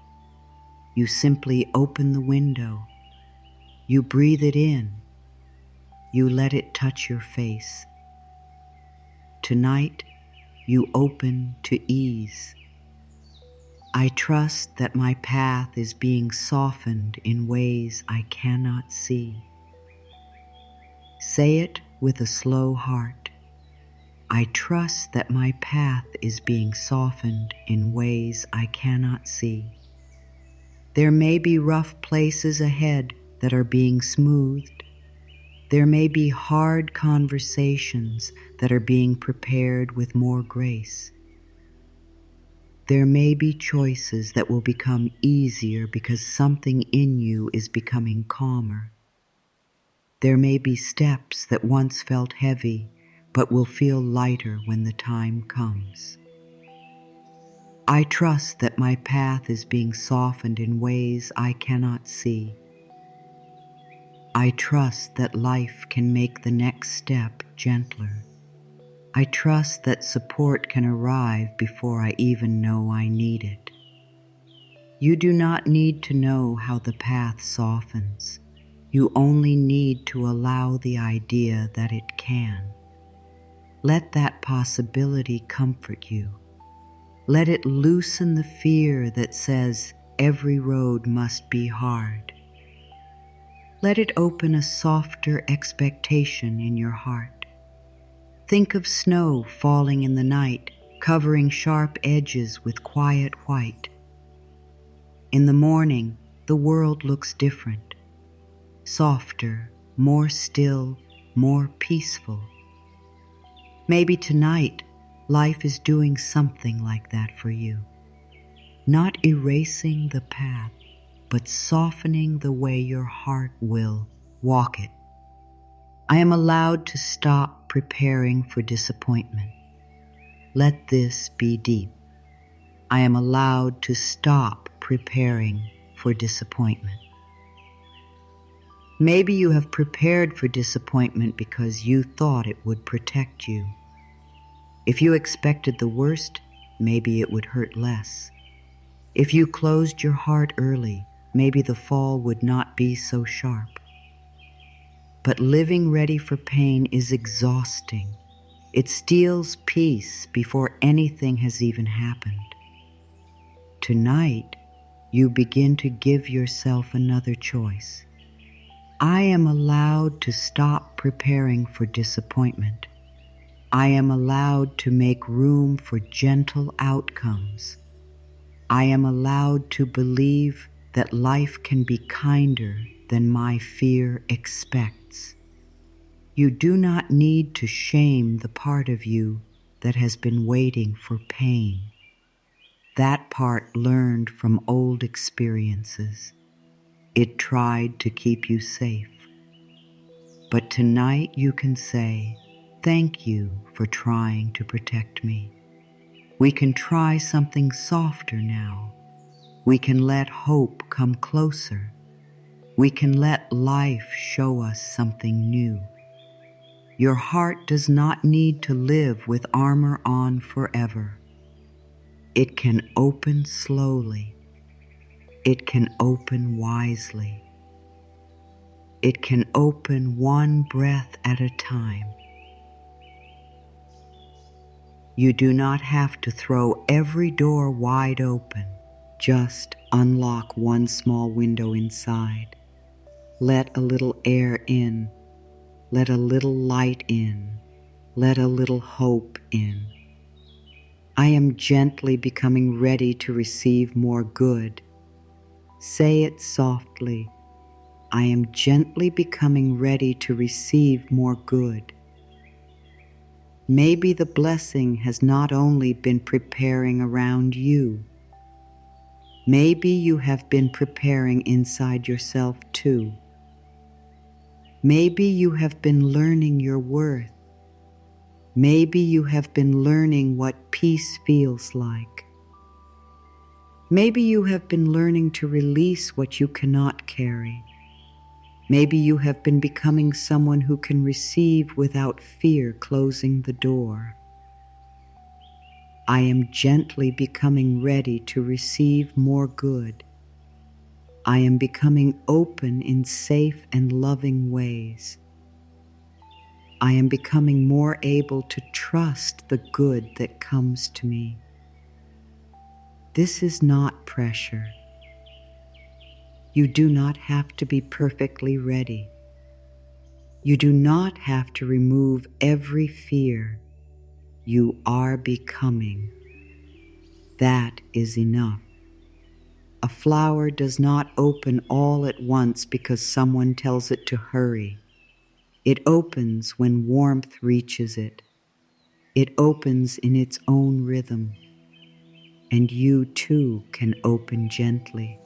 You simply open the window. You breathe it in. You let it touch your face. Tonight, you open to ease. I trust that my path is being softened in ways I cannot see. Say it with a slow heart. I trust that my path is being softened in ways I cannot see. There may be rough places ahead that are being smoothed. There may be hard conversations that are being prepared with more grace. There may be choices that will become easier because something in you is becoming calmer. There may be steps that once felt heavy but will feel lighter when the time comes. I trust that my path is being softened in ways I cannot see. I trust that life can make the next step gentler. I trust that support can arrive before I even know I need it. You do not need to know how the path softens. You only need to allow the idea that it can. Let that possibility comfort you. Let it loosen the fear that says every road must be hard. Let it open a softer expectation in your heart. Think of snow falling in the night, covering sharp edges with quiet white. In the morning, the world looks different. Softer, more still, more peaceful. Maybe tonight, life is doing something like that for you. Not erasing the path, but softening the way your heart will walk it. I am allowed to stop preparing for disappointment. Let this be deep. I am allowed to stop preparing for disappointment. Maybe you have prepared for disappointment because you thought it would protect you. If you expected the worst, maybe it would hurt less. If you closed your heart early, maybe the fall would not be so sharp. But living ready for pain is exhausting. It steals peace before anything has even happened. Tonight, you begin to give yourself another choice. I am allowed to stop preparing for disappointment. I am allowed to make room for gentle outcomes. I am allowed to believe that life can be kinder than my fear expects. You do not need to shame the part of you that has been waiting for pain. That part learned from old experiences. It tried to keep you safe. But tonight you can say, "Thank you for trying to protect me." We can try something softer now. We can let hope come closer. We can let life show us something new. Your heart does not need to live with armor on forever. It can open slowly. It can open wisely. It can open one breath at a time. You do not have to throw every door wide open. Just unlock one small window inside. Let a little air in. Let a little light in. Let a little hope in. I am gently becoming ready to receive more good. Say it softly. I am gently becoming ready to receive more good. Maybe the blessing has not only been preparing around you. Maybe you have been preparing inside yourself too. Maybe you have been learning your worth. Maybe you have been learning what peace feels like. Maybe you have been learning to release what you cannot carry. Maybe you have been becoming someone who can receive without fear closing the door. I am gently becoming ready to receive more good. I am becoming open in safe and loving ways. I am becoming more able to trust the good that comes to me. This is not pressure. You do not have to be perfectly ready. You do not have to remove every fear. You are becoming. That is enough. A flower does not open all at once because someone tells it to hurry. It opens when warmth reaches it. It opens in its own rhythm. And you too can open gently.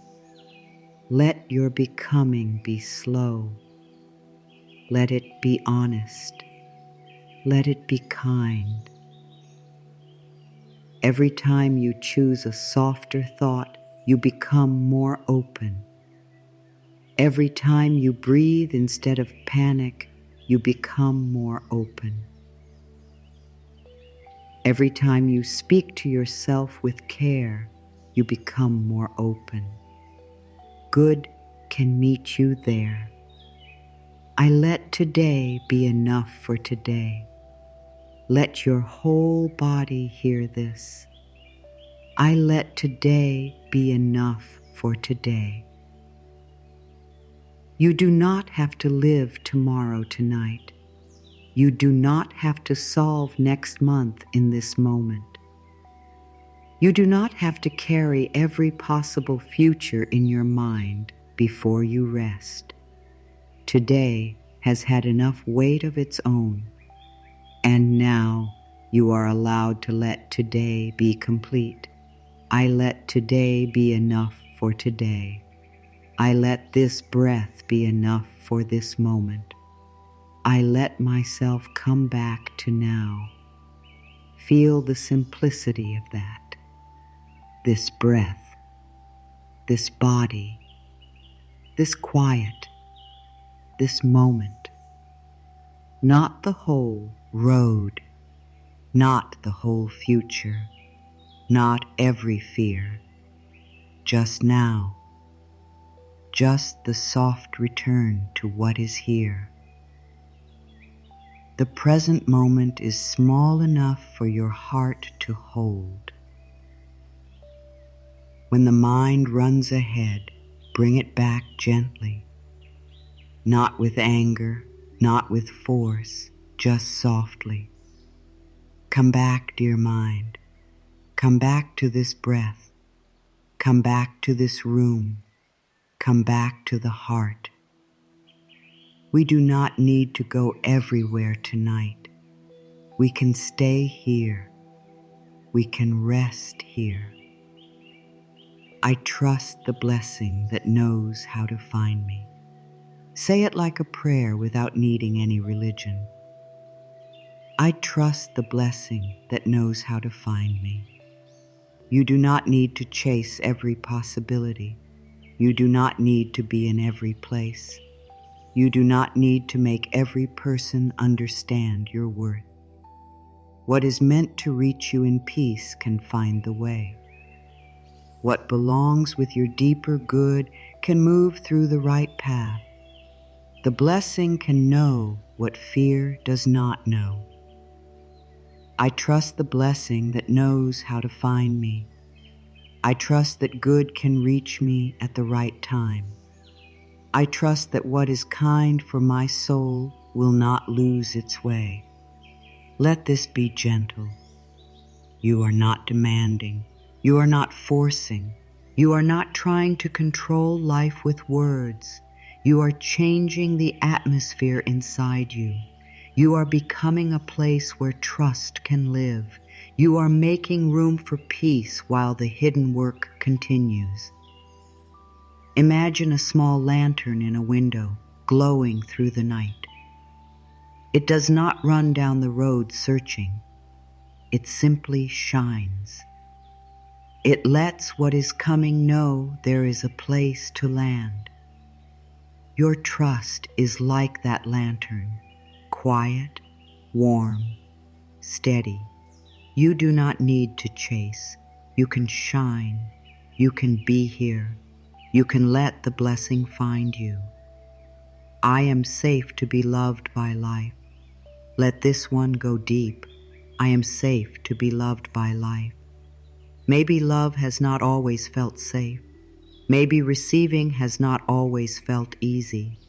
Let your becoming be slow. Let it be honest. Let it be kind. Every time you choose a softer thought, you become more open. Every time you breathe instead of panic, you become more open. Every time you speak to yourself with care, you become more open. Good can meet you there. I let today be enough for today. Let your whole body hear this. I let today be enough for today. You do not have to live tomorrow tonight. You do not have to solve next month in this moment. You do not have to carry every possible future in your mind before you rest. Today has had enough weight of its own, and now you are allowed to let today be complete. I let today be enough for today. I let this breath be enough for this moment. I let myself come back to now. Feel the simplicity of that. This breath, this body, this quiet, this moment. Not the whole road, not the whole future, not every fear. Just now. Just the soft return to what is here. The present moment is small enough for your heart to hold. When the mind runs ahead, bring it back gently. Not with anger, not with force, just softly. Come back, dear mind. Come back to this breath. Come back to this room. Come back to the heart. We do not need to go everywhere tonight. We can stay here. We can rest here. I trust the blessing that knows how to find me. Say it like a prayer without needing any religion. I trust the blessing that knows how to find me. You do not need to chase every possibility. You do not need to be in every place. You do not need to make every person understand your worth. What is meant to reach you in peace can find the way. What belongs with your deeper good can move through the right path. The blessing can know what fear does not know. I trust the blessing that knows how to find me. I trust that good can reach me at the right time. I trust that what is kind for my soul will not lose its way. Let this be gentle. You are not demanding. You are not forcing. You are not trying to control life with words. You are changing the atmosphere inside you. You are becoming a place where trust can live. You are making room for peace while the hidden work continues. Imagine a small lantern in a window, glowing through the night. It does not run down the road searching. It simply shines. It lets what is coming know there is a place to land. Your trust is like that lantern, quiet, warm, steady. You do not need to chase. You can shine. You can be here. You can let the blessing find you. I am safe to be loved by life. Let this one go deep. I am safe to be loved by life. Maybe love has not always felt safe. Maybe receiving has not always felt easy.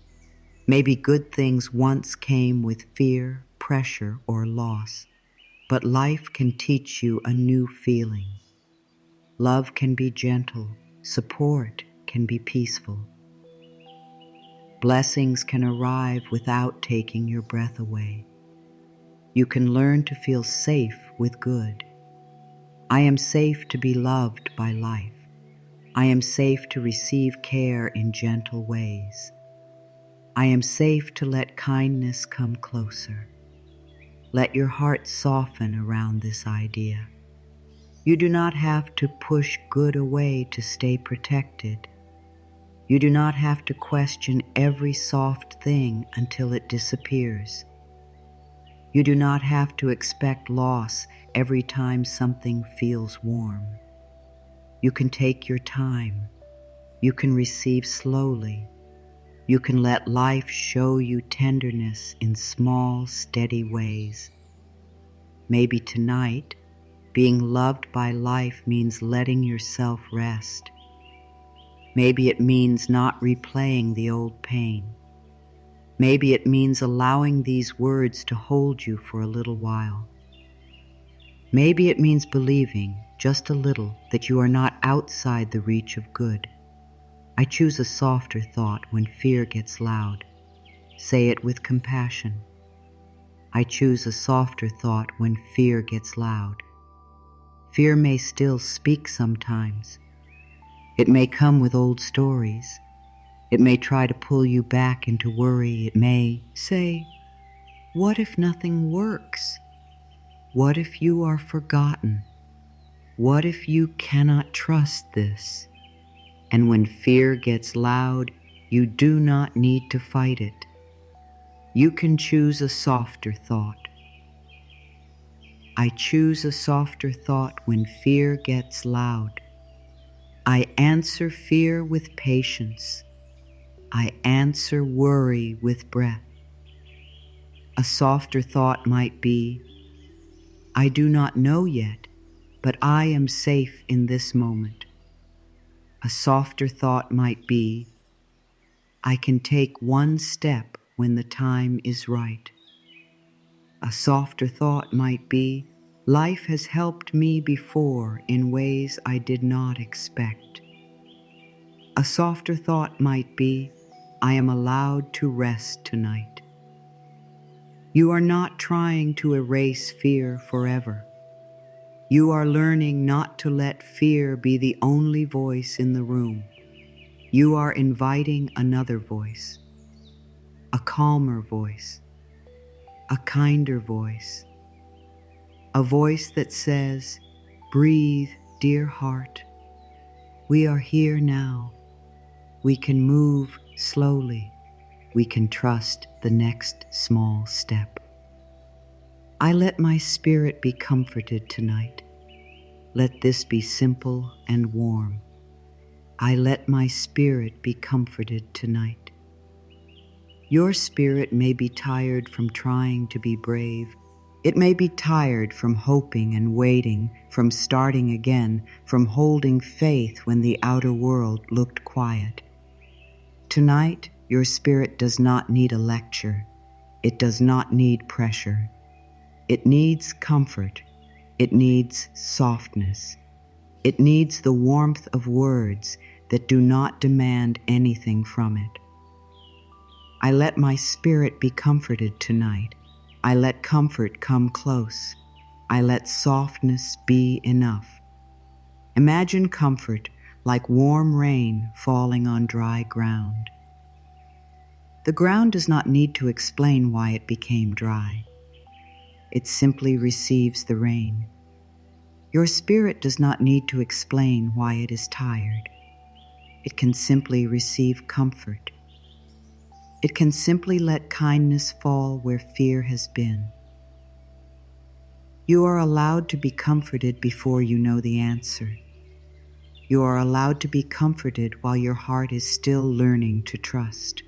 Maybe good things once came with fear, pressure, or loss. But life can teach you a new feeling. Love can be gentle. Support can be peaceful. Blessings can arrive without taking your breath away. You can learn to feel safe with good. I am safe to be loved by life. I am safe to receive care in gentle ways. I am safe to let kindness come closer. Let your heart soften around this idea. You do not have to push good away to stay protected. You do not have to question every soft thing until it disappears. You do not have to expect loss every time something feels warm. You can take your time. You can receive slowly. You can let life show you tenderness in small, steady ways. Maybe tonight, being loved by life means letting yourself rest. Maybe it means not replaying the old pain. Maybe it means allowing these words to hold you for a little while. Maybe it means believing, just a little, that you are not outside the reach of good. I choose a softer thought when fear gets loud. Say it with compassion. I choose a softer thought when fear gets loud. Fear may still speak sometimes. It may come with old stories. It may try to pull you back into worry. It may say, "What if nothing works? What if you are forgotten? What if you cannot trust this?" And when fear gets loud, you do not need to fight it. You can choose a softer thought. I choose a softer thought when fear gets loud. I answer fear with patience. I answer worry with breath. A softer thought might be, I do not know yet, but I am safe in this moment. A softer thought might be, I can take one step when the time is right. A softer thought might be, Life has helped me before in ways I did not expect. A softer thought might be, I am allowed to rest tonight. You are not trying to erase fear forever. You are learning not to let fear be the only voice in the room. You are inviting another voice, a calmer voice, a kinder voice, a voice that says, breathe, dear heart. We are here now. We can move slowly. We can trust the next small step. I let my spirit be comforted tonight. Let this be simple and warm. I let my spirit be comforted tonight. Your spirit may be tired from trying to be brave. It may be tired from hoping and waiting, from starting again, from holding faith when the outer world looked quiet. Tonight, your spirit does not need a lecture. It does not need pressure. It needs comfort. It needs softness. It needs the warmth of words that do not demand anything from it. I let my spirit be comforted tonight. I let comfort come close. I let softness be enough. Imagine comfort like warm rain falling on dry ground. The ground does not need to explain why it became dry. It simply receives the rain. Your spirit does not need to explain why it is tired. It can simply receive comfort. It can simply let kindness fall where fear has been. You are allowed to be comforted before you know the answer. You are allowed to be comforted while your heart is still learning to trust.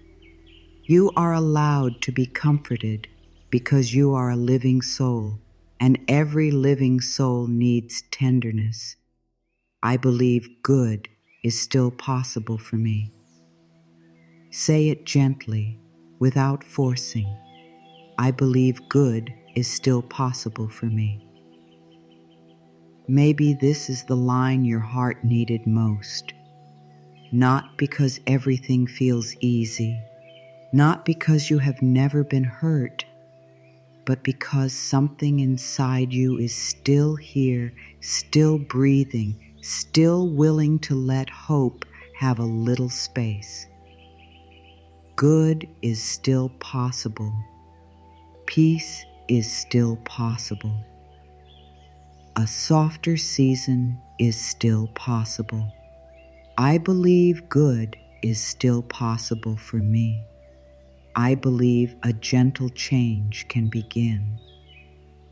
You are allowed to be comforted because you are a living soul, and every living soul needs tenderness. I believe good is still possible for me. Say it gently, without forcing. I believe good is still possible for me. Maybe this is the line your heart needed most. Not because everything feels easy, not because you have never been hurt, but because something inside you is still here, still breathing, still willing to let hope have a little space. Good is still possible. Peace is still possible. A softer season is still possible. I believe good is still possible for me. I believe a gentle change can begin.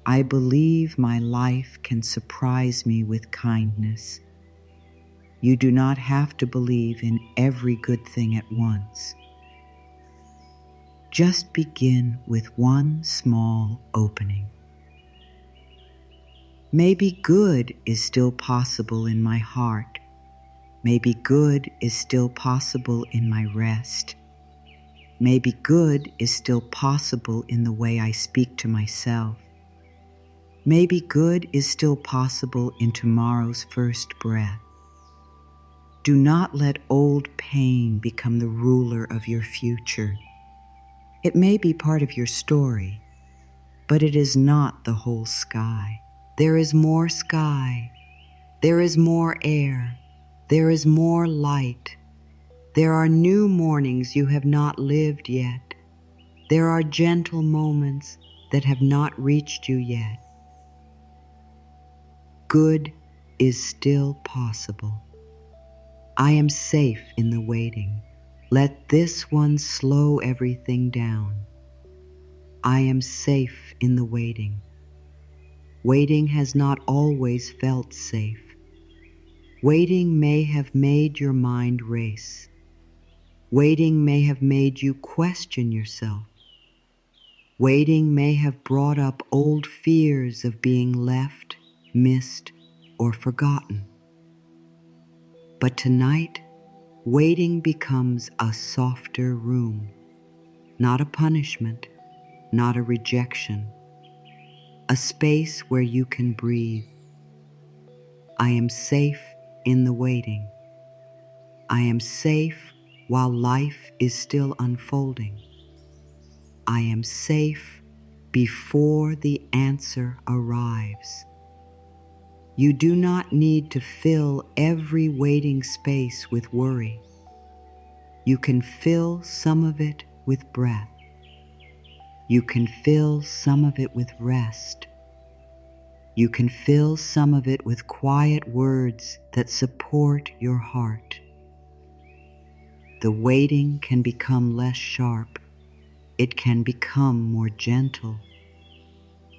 I believe my life can surprise me with kindness. You do not have to believe in every good thing at once. Just begin with one small opening. Maybe good is still possible in my heart. Maybe good is still possible in my rest. Maybe good is still possible in the way I speak to myself. Maybe good is still possible in tomorrow's first breath. Do not let old pain become the ruler of your future. It may be part of your story, but it is not the whole sky. There is more sky. There is more air. There is more light. There are new mornings you have not lived yet. There are gentle moments that have not reached you yet. Good is still possible. I am safe in the waiting. Let this one slow everything down. I am safe in the waiting. Waiting has not always felt safe. Waiting may have made your mind race. Waiting may have made you question yourself. Waiting may have brought up old fears of being left, missed, or forgotten. But tonight, waiting becomes a softer room, not a punishment, not a rejection, a space where you can breathe. I am safe in the waiting. I am safe while life is still unfolding. I am safe before the answer arrives. You do not need to fill every waiting space with worry. You can fill some of it with breath. You can fill some of it with rest. You can fill some of it with quiet words that support your heart. The waiting can become less sharp. It can become more gentle.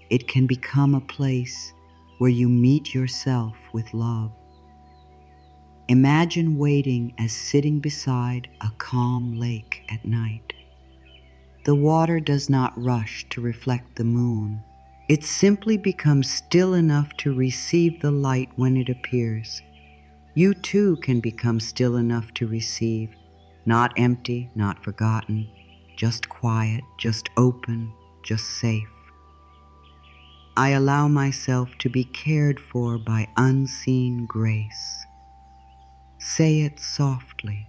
It can become a place where you meet yourself with love. Imagine waiting as sitting beside a calm lake at night. The water does not rush to reflect the moon. It simply becomes still enough to receive the light when it appears. You too can become still enough to receive, not empty, not forgotten, just quiet, just open, just safe. I allow myself to be cared for by unseen grace. Say it softly.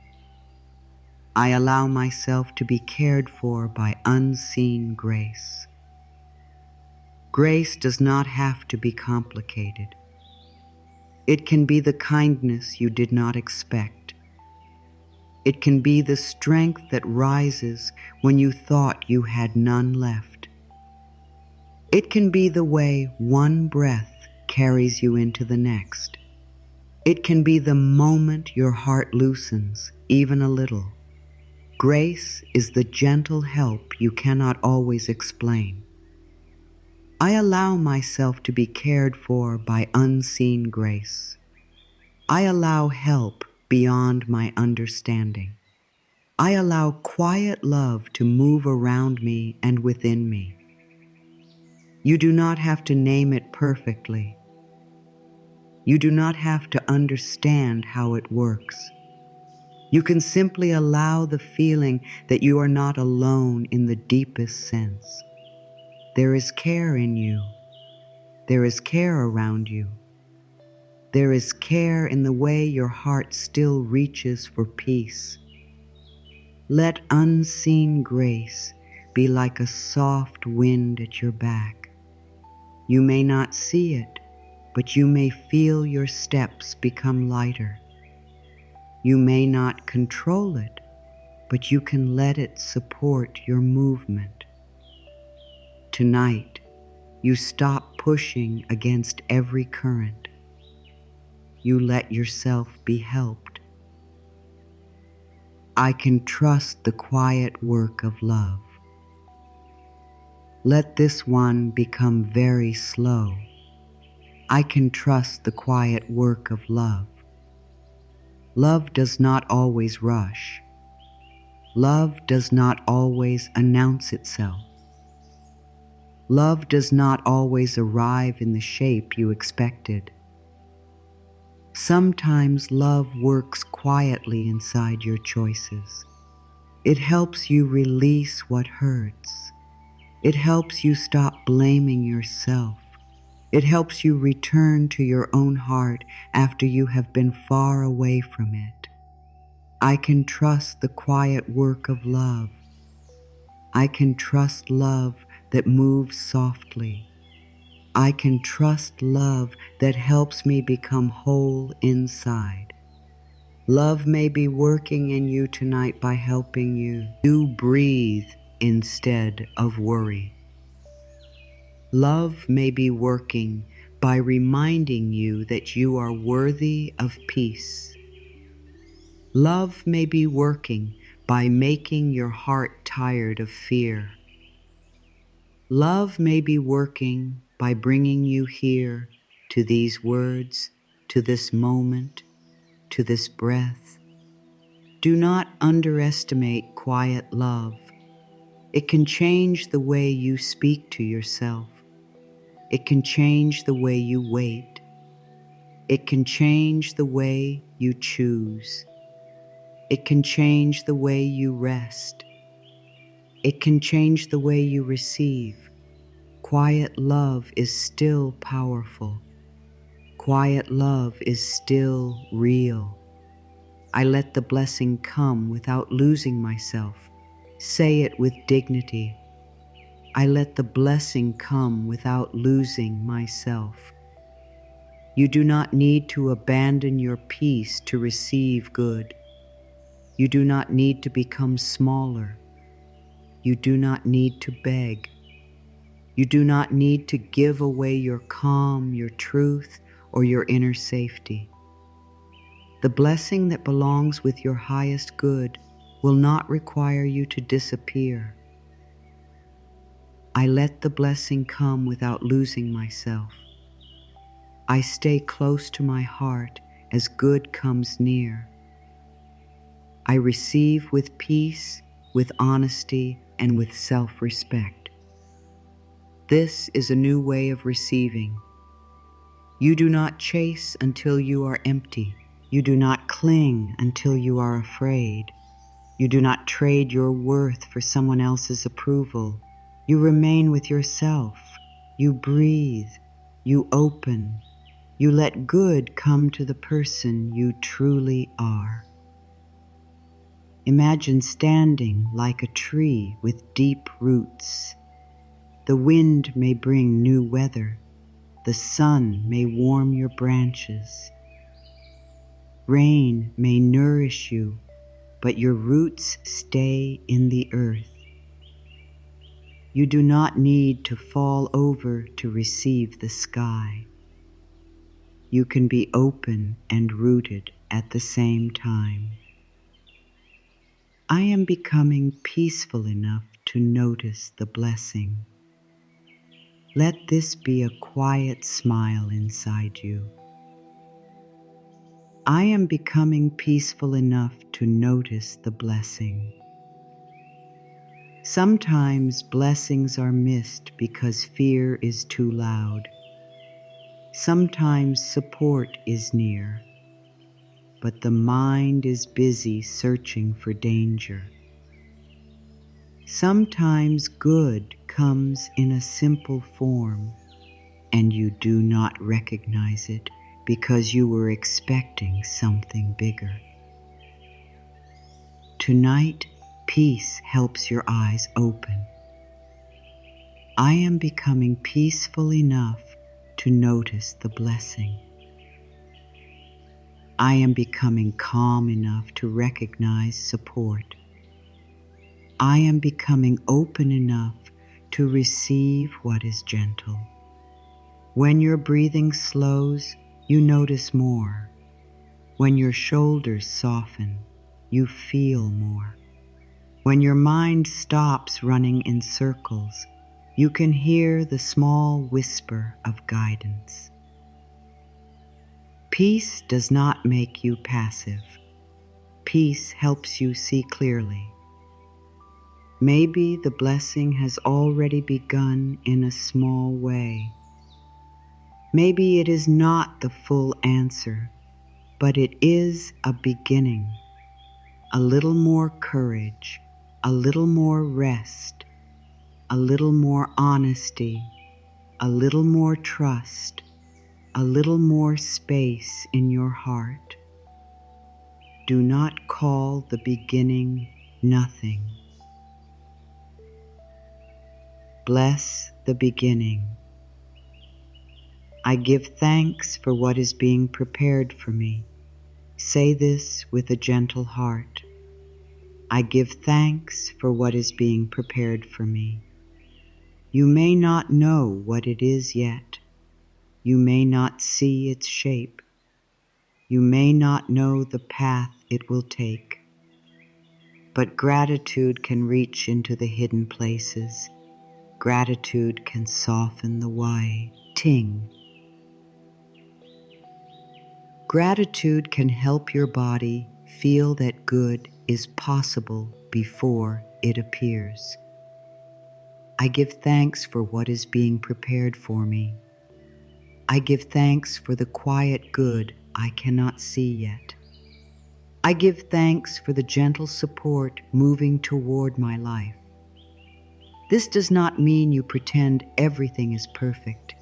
I allow myself to be cared for by unseen grace. Grace does not have to be complicated. It can be the kindness you did not expect. It can be the strength that rises when you thought you had none left. It can be the way one breath carries you into the next. It can be the moment your heart loosens, even a little. Grace is the gentle help you cannot always explain. I allow myself to be cared for by unseen grace. I allow help beyond my understanding. I allow quiet love to move around me and within me. You do not have to name it perfectly. You do not have to understand how it works. You can simply allow the feeling that you are not alone in the deepest sense. There is care in you. There is care around you. There is care in the way your heart still reaches for peace. Let unseen grace be like a soft wind at your back. You may not see it, but you may feel your steps become lighter. You may not control it, but you can let it support your movement. Tonight, you stop pushing against every current. You let yourself be helped. I can trust the quiet work of love. Let this one become very slow. I can trust the quiet work of love. Love does not always rush. Love does not always announce itself. Love does not always arrive in the shape you expected. Sometimes love works quietly inside your choices. It helps you release what hurts. It helps you stop blaming yourself. It helps you return to your own heart after you have been far away from it. I can trust the quiet work of love. I can trust love that moves softly. I can trust love that helps me become whole inside. Love may be working in you tonight by helping you breathe instead of worry. Love may be working by reminding you that you are worthy of peace. Love may be working by making your heart tired of fear. Love may be working by bringing you here to these words, to this moment, to this breath. Do not underestimate quiet love. It can change the way you speak to yourself. It can change the way you wait. It can change the way you choose. It can change the way you rest. It can change the way you receive. quiet love is still powerful. Quiet love is still real. I let the blessing come without losing myself. Say it with dignity. I let the blessing come without losing myself. You do not need to abandon your peace to receive good. You do not need to become smaller. You do not need to beg. You do not need to give away your calm, your truth, or your inner safety. The blessing that belongs with your highest good will not require you to disappear. I let the blessing come without losing myself. I stay close to my heart as good comes near. I receive with peace, with honesty, and with self-respect. This is a new way of receiving. You do not chase until you are empty. You do not cling until you are afraid. You do not trade your worth for someone else's approval. You remain with yourself. You breathe. You open. You let good come to the person you truly are. Imagine standing like a tree with deep roots. The wind may bring new weather. The sun may warm your branches. Rain may nourish you, but your roots stay in the earth. You do not need to fall over to receive the sky. You can be open and rooted at the same time. I am becoming peaceful enough to notice the blessing. Let this be a quiet smile inside you. I am becoming peaceful enough to notice the blessing. Sometimes blessings are missed because fear is too loud. Sometimes support is near, but the mind is busy searching for danger. Sometimes good comes in a simple form, and you do not recognize it because you were expecting something bigger. Tonight, peace helps your eyes open. I am becoming peaceful enough to notice the blessing. I am becoming calm enough to recognize support. I am becoming open enough to receive what is gentle. When your breathing slows, you notice more. When your shoulders soften, you feel more. When your mind stops running in circles, you can hear the small whisper of guidance. Peace does not make you passive. Peace helps you see clearly. Maybe the blessing has already begun in a small way. Maybe it is not the full answer, but it is a beginning. A little more courage, a little more rest, a little more honesty, a little more trust, a little more space in your heart. Do not call the beginning nothing. Bless the beginning. I give thanks for what is being prepared for me. Say this with a gentle heart. I give thanks for what is being prepared for me. You may not know what it is yet. You may not see its shape. You may not know the path it will take. But gratitude can reach into the hidden places. Gratitude can soften the waiting. Gratitude can help your body feel that good is possible before it appears. I give thanks for what is being prepared for me. I give thanks for the quiet good I cannot see yet. I give thanks for the gentle support moving toward my life. This does not mean you pretend everything is perfect.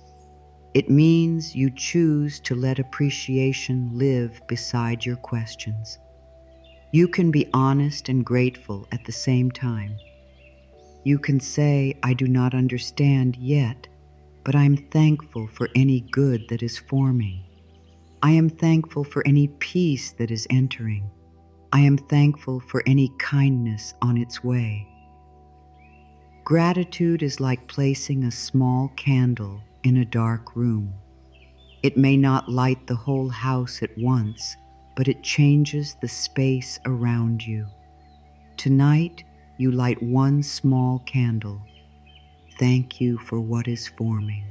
It means you choose to let appreciation live beside your questions. You can be honest and grateful at the same time. You can say, I do not understand yet, but I am thankful for any good that is forming. I am thankful for any peace that is entering. I am thankful for any kindness on its way. Gratitude is like placing a small candle in a dark room. It may not light the whole house at once, but it changes the space around you. Tonight, you light one small candle. Thank you for what is forming.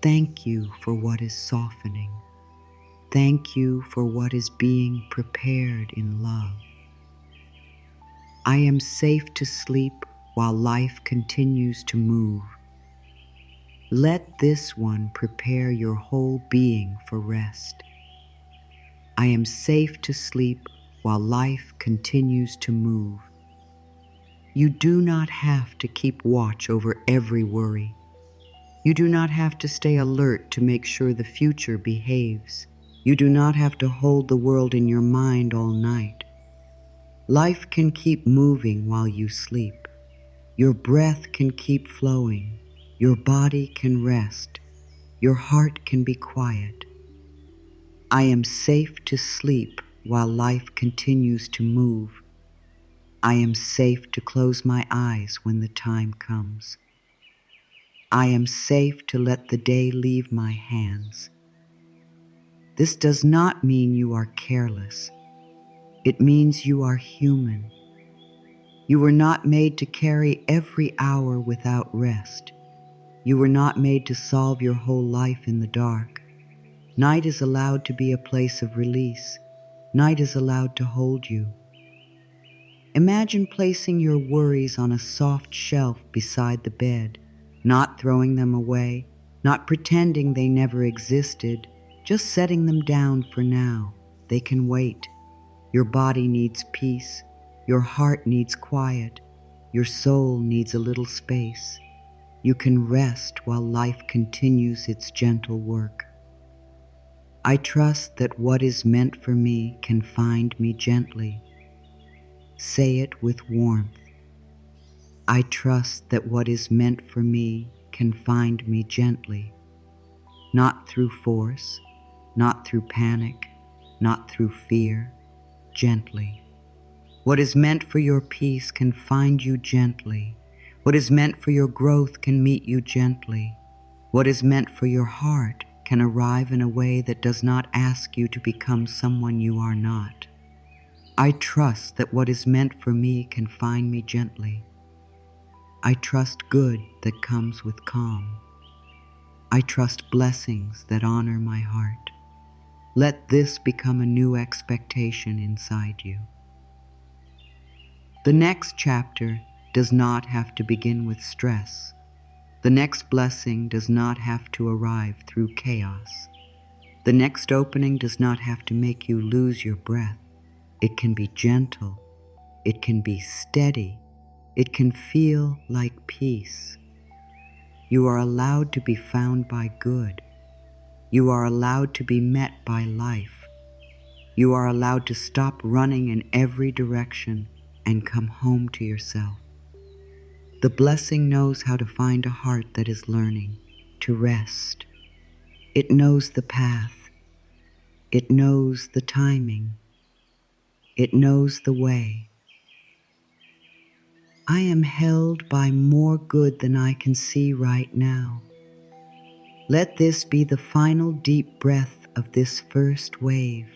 Thank you for what is softening. Thank you for what is being prepared in love. I am safe to sleep while life continues to move. Let this one prepare your whole being for rest. I am safe to sleep while life continues to move. You do not have to keep watch over every worry. You do not have to stay alert to make sure the future behaves. You do not have to hold the world in your mind all night. Life can keep moving while you sleep. Your breath can keep flowing. Your body can rest. Your heart can be quiet. I am safe to sleep while life continues to move. I am safe to close my eyes when the time comes. I am safe to let the day leave my hands. This does not mean you are careless. It means you are human. You were not made to carry every hour without rest. You were not made to solve your whole life in the dark. Night is allowed to be a place of release. Night is allowed to hold you. Imagine placing your worries on a soft shelf beside the bed, not throwing them away, not pretending they never existed, just setting them down for now. They can wait. Your body needs peace. Your heart needs quiet. Your soul needs a little space. You can rest while life continues its gentle work. I trust that what is meant for me can find me gently. Say it with warmth. I trust that what is meant for me can find me gently, not through force, not through panic, not through fear, gently. What is meant for your peace can find you gently. What is meant for your growth can meet you gently. What is meant for your heart can arrive in a way that does not ask you to become someone you are not. I trust that what is meant for me can find me gently. I trust good that comes with calm. I trust blessings that honor my heart. Let this become a new expectation inside you. The next chapter does not have to begin with stress. The next blessing does not have to arrive through chaos. The next opening does not have to make you lose your breath. It can be gentle. It can be steady. It can feel like peace. You are allowed to be found by good. You are allowed to be met by life. You are allowed to stop running in every direction and come home to yourself. The blessing knows how to find a heart that is learning to rest. It knows the path. It knows the timing. It knows the way. I am held by more good than I can see right now. Let this be the final deep breath of this first wave.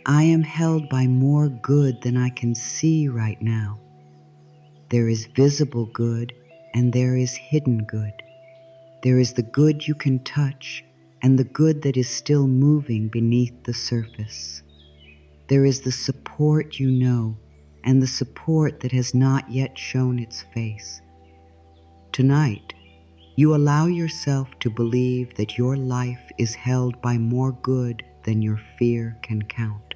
I am held by more good than I can see right now. There is visible good and there is hidden good. There is the good you can touch and the good that is still moving beneath the surface. There is the support you know and the support that has not yet shown its face. Tonight, you allow yourself to believe that your life is held by more good than your fear can count.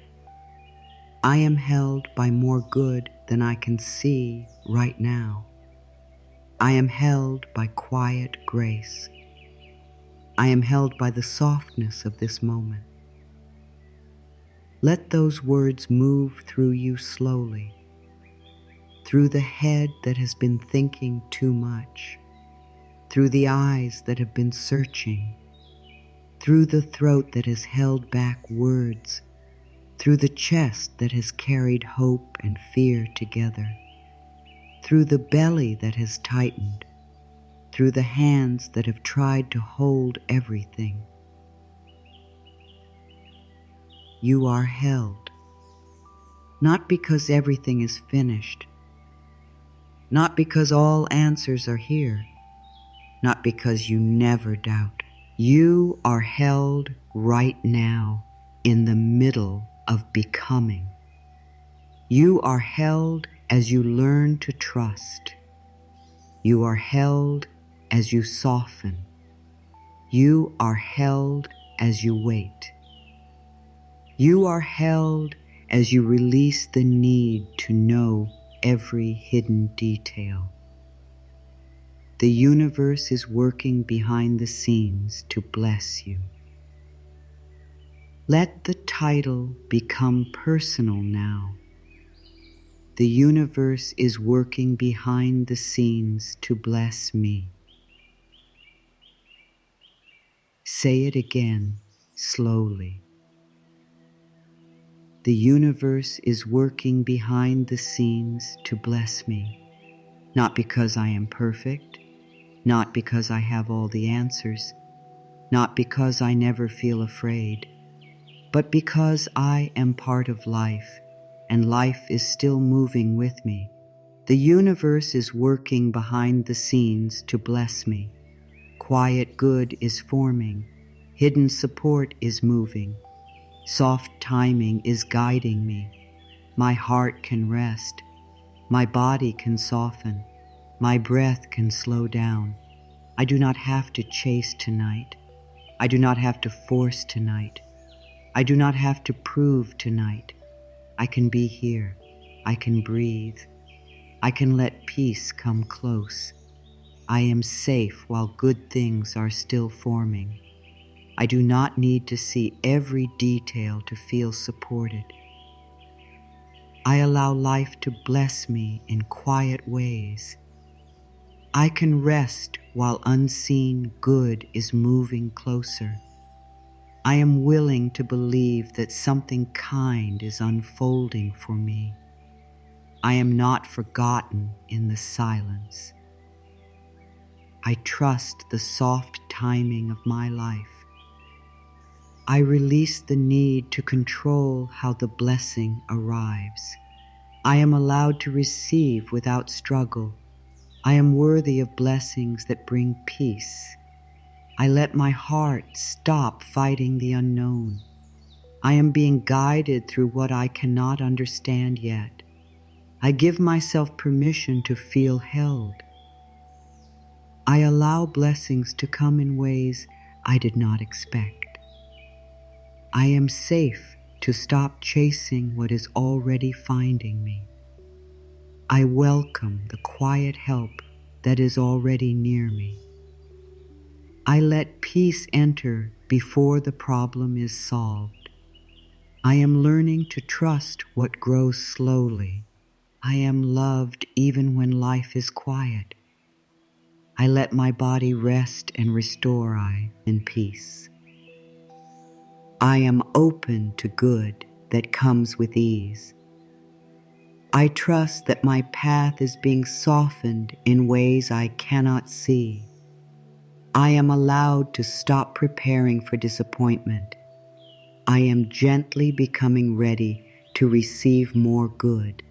I am held by more good than I can see right now. I am held by quiet grace. I am held by the softness of this moment. Let those words move through you slowly, through the head that has been thinking too much, through the eyes that have been searching, through the throat that has held back words, through the chest that has carried hope and fear together, through the belly that has tightened, through the hands that have tried to hold everything. You are held, not because everything is finished, not because all answers are here, not because you never doubt. You are held right now in the middle of becoming. You are held as you learn to trust. You are held as you soften. You are held as you wait. You are held as you release the need to know every hidden detail. The universe is working behind the scenes to bless you. Let the title become personal now. The universe is working behind the scenes to bless me. Say it again, slowly. The universe is working behind the scenes to bless me, not because I am perfect, not because I have all the answers, not because I never feel afraid, but because I am part of life, and life is still moving with me. The universe is working behind the scenes to bless me. Quiet good is forming. Hidden support is moving. Soft timing is guiding me. My heart can rest. My body can soften. My breath can slow down. I do not have to chase tonight. I do not have to force tonight. I do not have to prove tonight. I can be here. I can breathe. I can let peace come close. I am safe while good things are still forming. I do not need to see every detail to feel supported. I allow life to bless me in quiet ways. I can rest while unseen good is moving closer. I am willing to believe that something kind is unfolding for me. I am not forgotten in the silence. I trust the soft timing of my life. I release the need to control how the blessing arrives. I am allowed to receive without struggle. I am worthy of blessings that bring peace. I let my heart stop fighting the unknown. I am being guided through what I cannot understand yet. I give myself permission to feel held. I allow blessings to come in ways I did not expect. I am safe to stop chasing what is already finding me. I welcome the quiet help that is already near me. I let peace enter before the problem is solved. I am learning to trust what grows slowly. I am loved even when life is quiet. I let my body rest and restore I in peace. I am open to good that comes with ease. I trust that my path is being softened in ways I cannot see. I am allowed to stop preparing for disappointment. I am gently becoming ready to receive more good.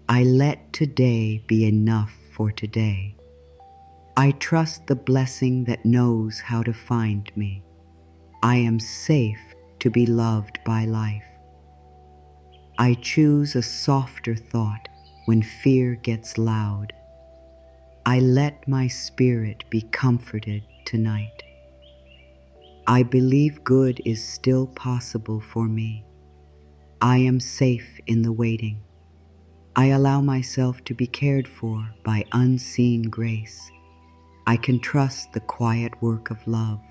I let today be enough for today. I trust the blessing that knows how to find me. I am safe to be loved by life. I choose a softer thought when fear gets loud. I let my spirit be comforted tonight. I believe good is still possible for me. I am safe in the waiting. I allow myself to be cared for by unseen grace. I can trust the quiet work of love.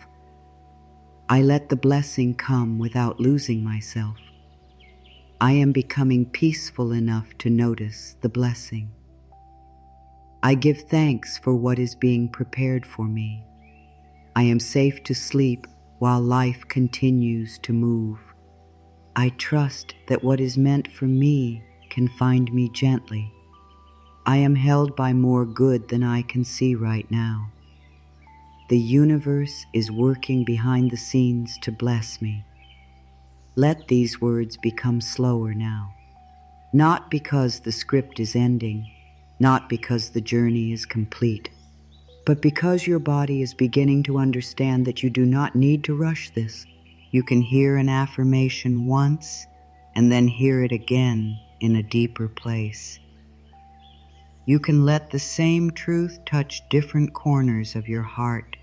I let the blessing come without losing myself. I am becoming peaceful enough to notice the blessing. I give thanks for what is being prepared for me. I am safe to sleep while life continues to move. I trust that what is meant for me can find me gently. I am held by more good than I can see right now. The universe is working behind the scenes to bless me. Let these words become slower now. Not because the script is ending, not because the journey is complete, but because your body is beginning to understand that you do not need to rush this. You can hear an affirmation once and then hear it again in a deeper place. You can let the same truth touch different corners of your heart.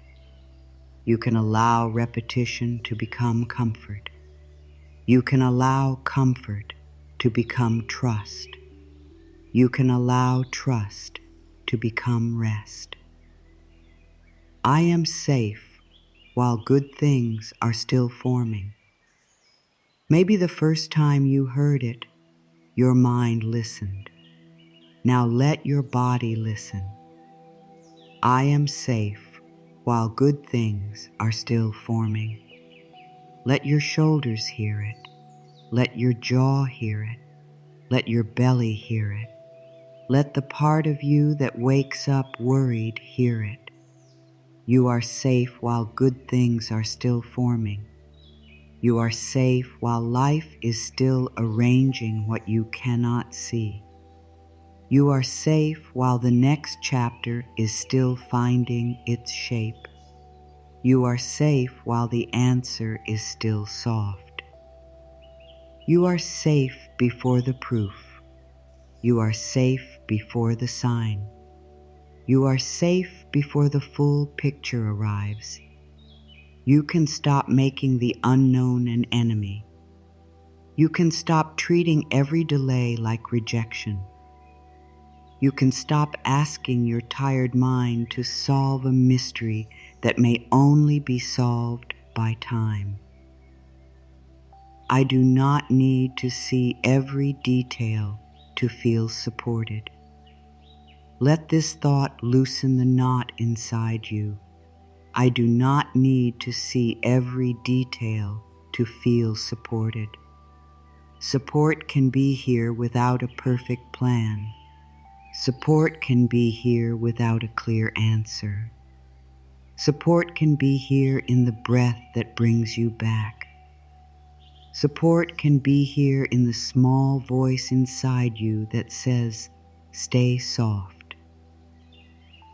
You can allow repetition to become comfort. You can allow comfort to become trust. You can allow trust to become rest. I am safe while good things are still forming. Maybe the first time you heard it, your mind listened. Now let your body listen. I am safe while good things are still forming. Let your shoulders hear it. Let your jaw hear it. Let your belly hear it. Let the part of you that wakes up worried hear it. You are safe while good things are still forming. You are safe while life is still arranging what you cannot see. You are safe while the next chapter is still finding its shape. You are safe while the answer is still soft. You are safe before the proof. You are safe before the sign. You are safe before the full picture arrives. You can stop making the unknown an enemy. You can stop treating every delay like rejection. You can stop asking your tired mind to solve a mystery that may only be solved by time. I do not need to see every detail to feel supported. Let this thought loosen the knot inside you. I do not need to see every detail to feel supported. Support can be here without a perfect plan. Support can be here without a clear answer. Support can be here in the breath that brings you back. Support can be here in the small voice inside you that says, "Stay soft."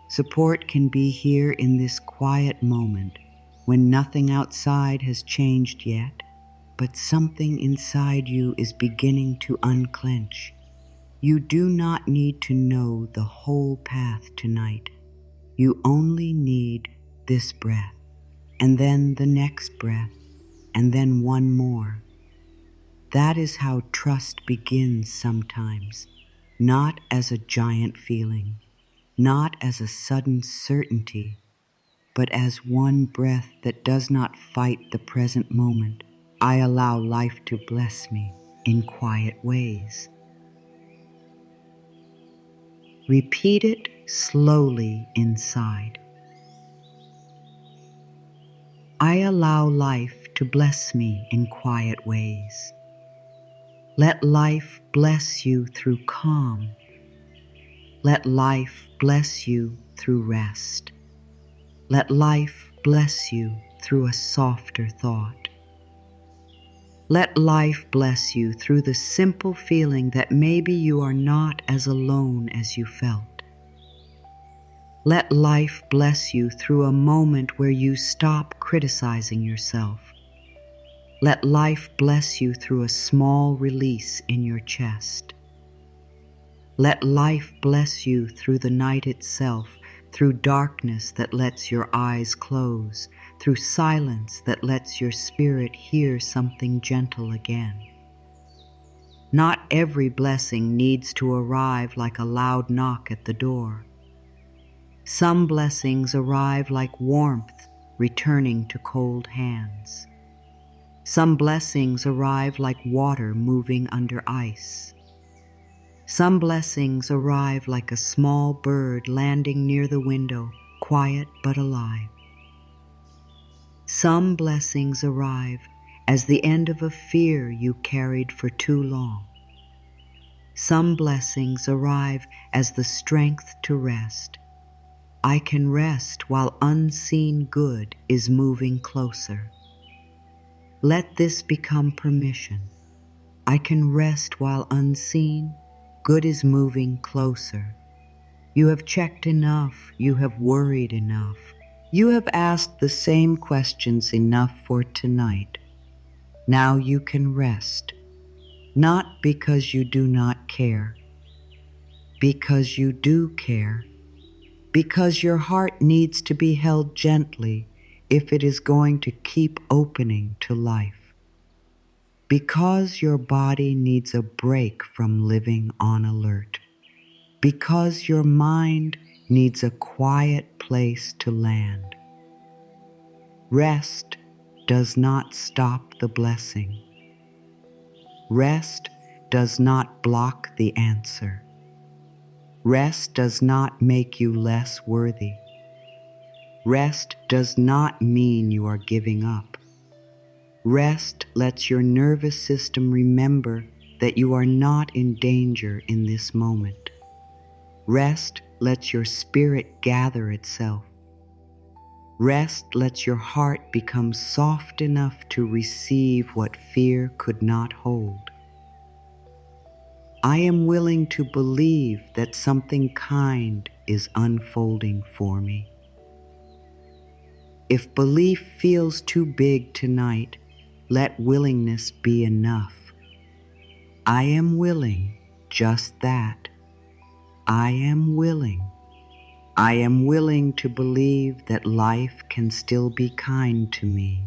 Support can be here in this quiet moment when nothing outside has changed yet, but something inside you is beginning to unclench. You do not need to know the whole path tonight. You only need this breath, and then the next breath, and then one more. That is how trust begins sometimes, not as a giant feeling, not as a sudden certainty, but as one breath that does not fight the present moment. I allow life to bless me in quiet ways. Repeat it slowly inside. I allow life to bless me in quiet ways. Let life bless you through calm. Let life bless you through rest. Let life bless you through a softer thought. Let life bless you through the simple feeling that maybe you are not as alone as you felt. Let life bless you through a moment where you stop criticizing yourself. Let life bless you through a small release in your chest. Let life bless you through the night itself, through darkness that lets your eyes close, through silence that lets your spirit hear something gentle again. Not every blessing needs to arrive like a loud knock at the door. Some blessings arrive like warmth returning to cold hands. Some blessings arrive like water moving under ice. Some blessings arrive like a small bird landing near the window, quiet but alive. Some blessings arrive as the end of a fear you carried for too long. Some blessings arrive as the strength to rest. I can rest while unseen good is moving closer. Let this become permission. I can rest while unseen good is moving closer. You have checked enough, you have worried enough. You have asked the same questions enough for tonight. Now you can rest, not because you do not care, because you do care, because your heart needs to be held gently if it is going to keep opening to life, because your body needs a break from living on alert, because your mind needs a quiet place to land. Rest does not stop the blessing. Rest does not block the answer. Rest does not make you less worthy. Rest does not mean you are giving up. Rest lets your nervous system remember that you are not in danger in this moment. Rest lets your spirit gather itself. Rest lets your heart become soft enough to receive what fear could not hold. I am willing to believe that something kind is unfolding for me. If belief feels too big tonight, let willingness be enough. I am willing, just that. I am willing. I am willing to believe that life can still be kind to me.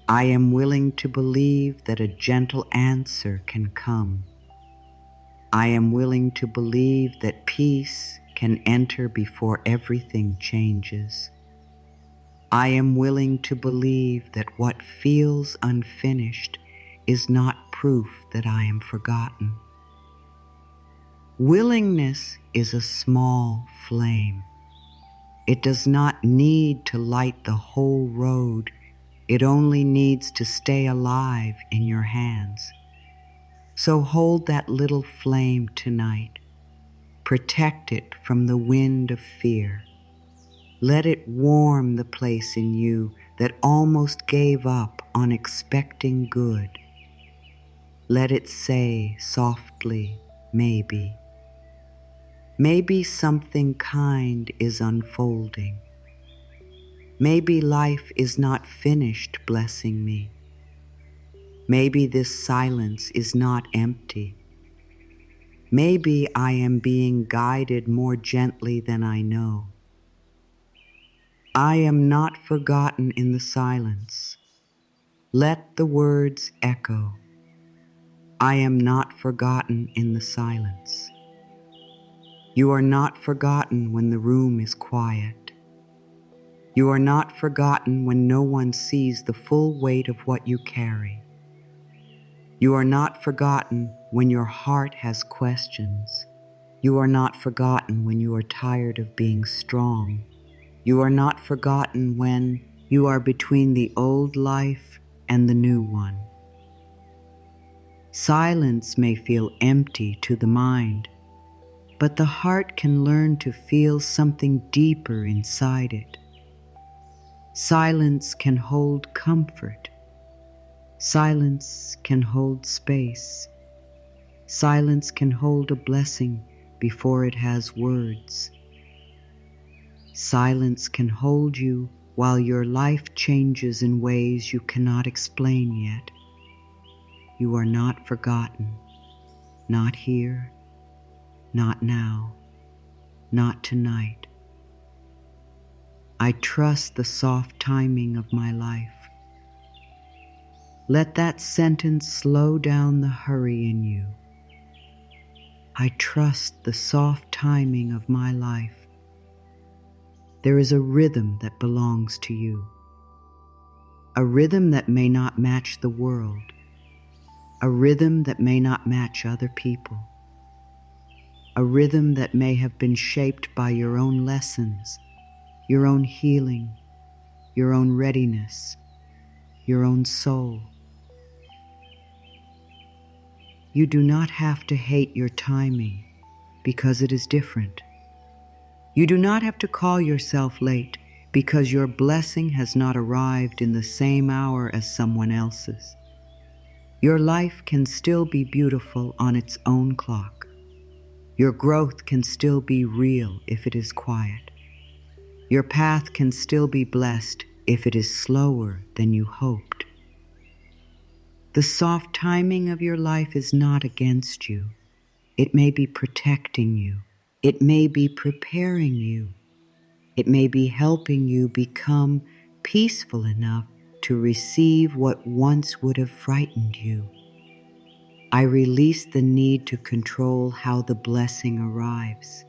I am willing to believe that a gentle answer can come. I am willing to believe that peace can enter before everything changes. I am willing to believe that what feels unfinished is not proof that I am forgotten. Willingness is a small flame. It does not need to light the whole road. It only needs to stay alive in your hands. So hold that little flame tonight. Protect it from the wind of fear. Let it warm the place in you that almost gave up on expecting good. Let it say softly, maybe. Maybe something kind is unfolding. Maybe life is not finished blessing me. Maybe this silence is not empty. Maybe I am being guided more gently than I know. I am not forgotten in the silence. Let the words echo. I am not forgotten in the silence. You are not forgotten when the room is quiet. You are not forgotten when no one sees the full weight of what you carry. You are not forgotten when your heart has questions. You are not forgotten when you are tired of being strong. You are not forgotten when you are between the old life and the new one. Silence may feel empty to the mind, but the heart can learn to feel something deeper inside it. Silence can hold comfort. Silence can hold space. Silence can hold a blessing before it has words. Silence can hold you while your life changes in ways you cannot explain yet. You are not forgotten, not here, not now, not tonight. I trust the soft timing of my life. Let that sentence slow down the hurry in you. I trust the soft timing of my life. There is a rhythm that belongs to you. A rhythm that may not match the world. A rhythm that may not match other people. A rhythm that may have been shaped by your own lessons, your own healing, your own readiness, your own soul. You do not have to hate your timing because it is different. You do not have to call yourself late because your blessing has not arrived in the same hour as someone else's. Your life can still be beautiful on its own clock. Your growth can still be real if it is quiet. Your path can still be blessed if it is slower than you hoped. The soft timing of your life is not against you. It may be protecting you. It may be preparing you. It may be helping you become peaceful enough to receive what once would have frightened you. I release the need to control how the blessing arrives.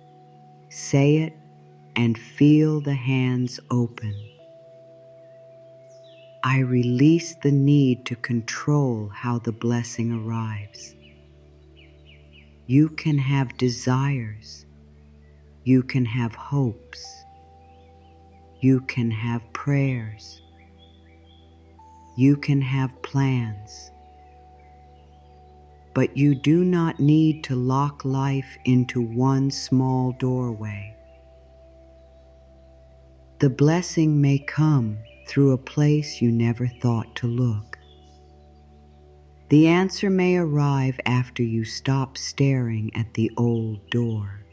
Say it and feel the hands open. I release the need to control how the blessing arrives. You can have desires. You can have hopes. You can have prayers. You can have plans. But you do not need to lock life into one small doorway. The blessing may come through a place you never thought to look. The answer may arrive after you stop staring at the old door.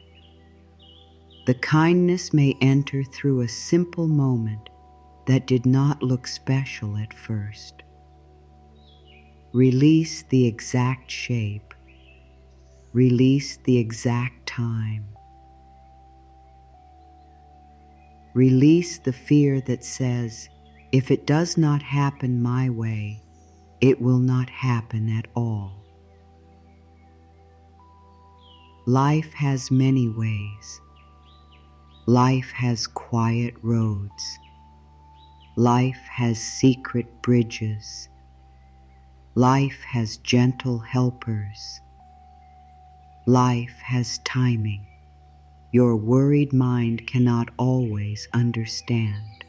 The kindness may enter through a simple moment that did not look special at first. Release the exact shape. Release the exact time. Release the fear that says, if it does not happen my way, it will not happen at all. Life has many ways. Life has quiet roads. Life has secret bridges. Life has gentle helpers. Life has timing. Your worried mind cannot always understand.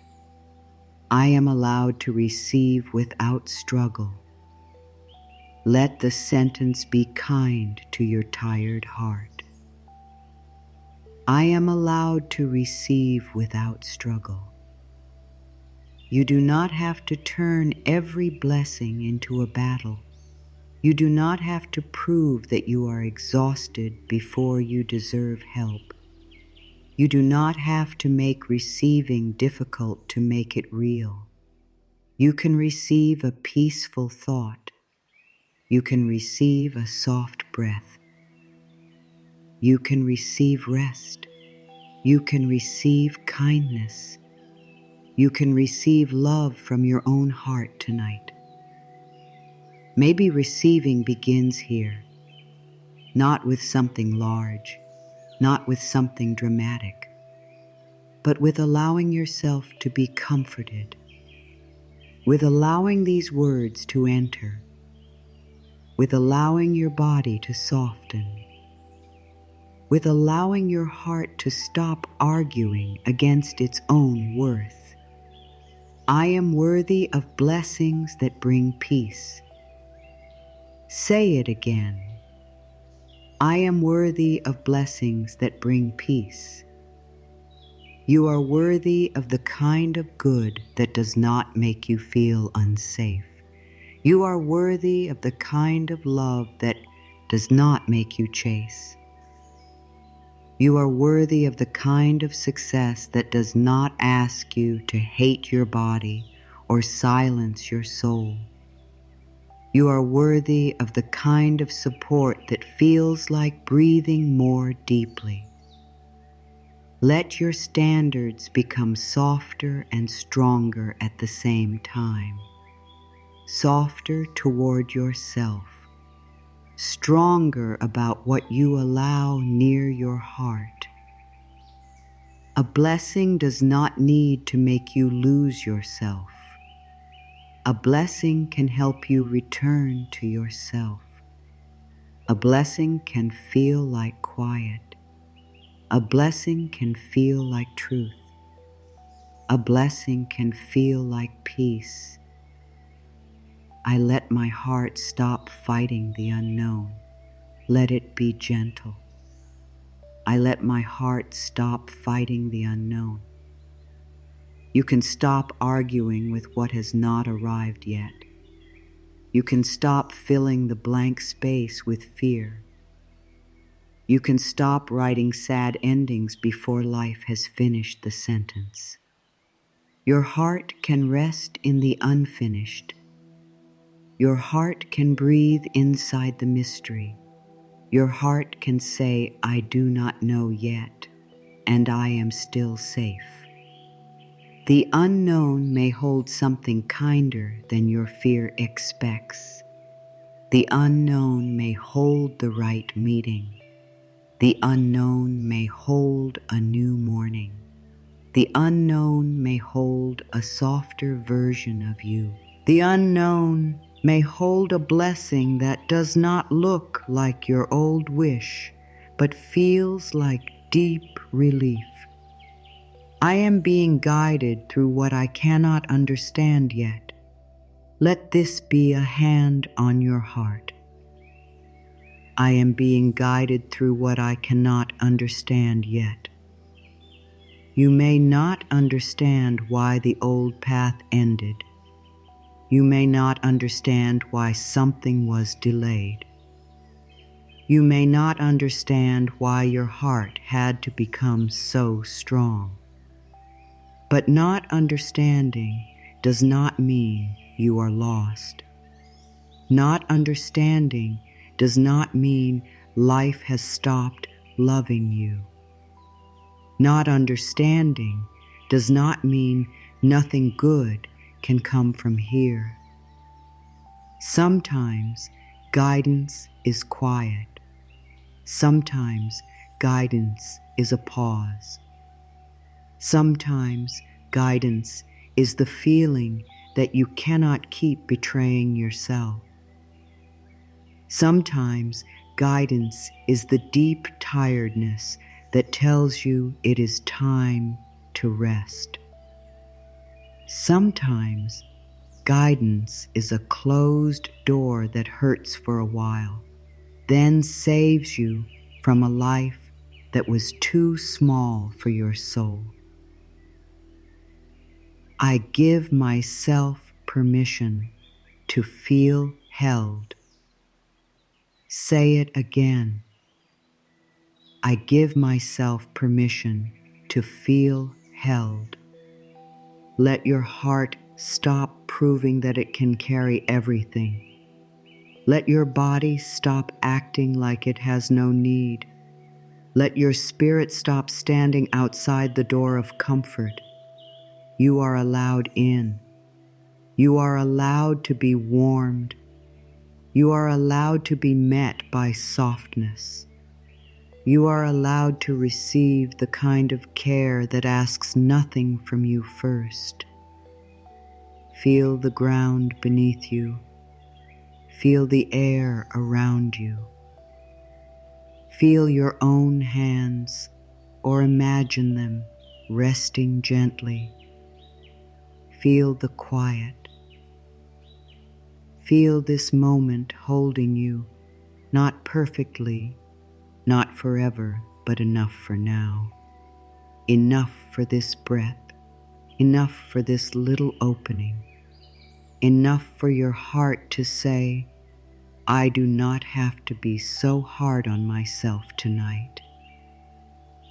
I am allowed to receive without struggle. Let the sentence be kind to your tired heart. I am allowed to receive without struggle. You do not have to turn every blessing into a battle. You do not have to prove that you are exhausted before you deserve help. You do not have to make receiving difficult to make it real. You can receive a peaceful thought. You can receive a soft breath. You can receive rest. You can receive kindness. You can receive love from your own heart tonight. Maybe receiving begins here, not with something large, not with something dramatic, but with allowing yourself to be comforted, with allowing these words to enter, with allowing your body to soften, with allowing your heart to stop arguing against its own worth. I am worthy of blessings that bring peace. Say it again. I am worthy of blessings that bring peace. You are worthy of the kind of good that does not make you feel unsafe. You are worthy of the kind of love that does not make you chase. You are worthy of the kind of success that does not ask you to hate your body or silence your soul. You are worthy of the kind of support that feels like breathing more deeply. Let your standards become softer and stronger at the same time. softer toward yourself, stronger about what you allow near your heart. A blessing does not need to make you lose yourself. A blessing can help you return to yourself. A blessing can feel like quiet. A blessing can feel like truth. A blessing can feel like peace. I let my heart stop fighting the unknown. Let it be gentle. I let my heart stop fighting the unknown. You can stop arguing with what has not arrived yet. You can stop filling the blank space with fear. You can stop writing sad endings before life has finished the sentence. Your heart can rest in the unfinished. Your heart can breathe inside the mystery. Your heart can say, I do not know yet, and I am still safe. The unknown may hold something kinder than your fear expects. The unknown may hold the right meeting. The unknown may hold a new morning. The unknown may hold a softer version of you. The unknown may hold a blessing that does not look like your old wish, but feels like deep relief. I am being guided through what I cannot understand yet. Let this be a hand on your heart. I am being guided through what I cannot understand yet. You may not understand why the old path ended. You may not understand why something was delayed. You may not understand why your heart had to become so strong. But not understanding does not mean you are lost. Not understanding does not mean life has stopped loving you. Not understanding does not mean nothing good can come from here. Sometimes guidance is quiet. Sometimes guidance is a pause. Sometimes guidance is the feeling that you cannot keep betraying yourself. Sometimes guidance is the deep tiredness that tells you it is time to rest. Sometimes guidance is a closed door that hurts for a while, then saves you from a life that was too small for your soul. I give myself permission to feel held. Say it again. I give myself permission to feel held. Let your heart stop proving that it can carry everything. Let your body stop acting like it has no need. Let your spirit stop standing outside the door of comfort. You are allowed in. You are allowed to be warmed. You are allowed to be met by softness. You are allowed to receive the kind of care that asks nothing from you first. Feel the ground beneath you. Feel the air around you. Feel your own hands, or imagine them resting gently. Feel the quiet. Feel this moment holding you, not perfectly, not forever, but enough for now. Enough for this breath. Enough for this little opening. Enough for your heart to say, I do not have to be so hard on myself tonight.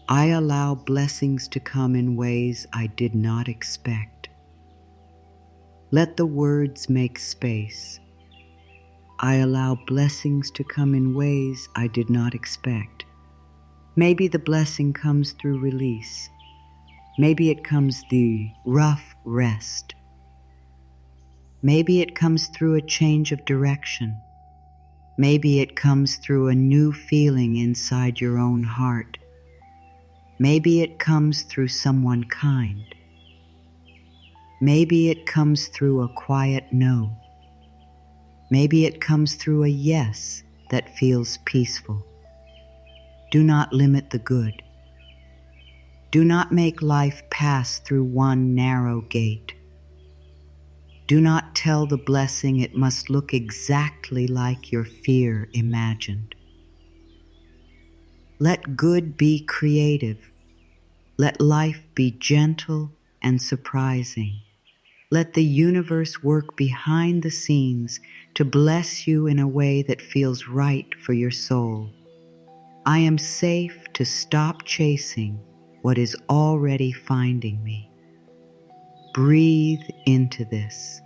I allow blessings to come in ways I did not expect. Let the words make space. I allow blessings to come in ways I did not expect. Maybe the blessing comes through release. Maybe it comes the rough rest. Maybe it comes through a change of direction. Maybe it comes through a new feeling inside your own heart. Maybe it comes through someone kind. Maybe it comes through a quiet no. Maybe it comes through a yes that feels peaceful. Do not limit the good. Do not make life pass through one narrow gate. Do not tell the blessing it must look exactly like your fear imagined. Let good be creative. Let life be gentle and surprising. Let the universe work behind the scenes to bless you in a way that feels right for your soul. I am safe to stop chasing what is already finding me. Breathe into this.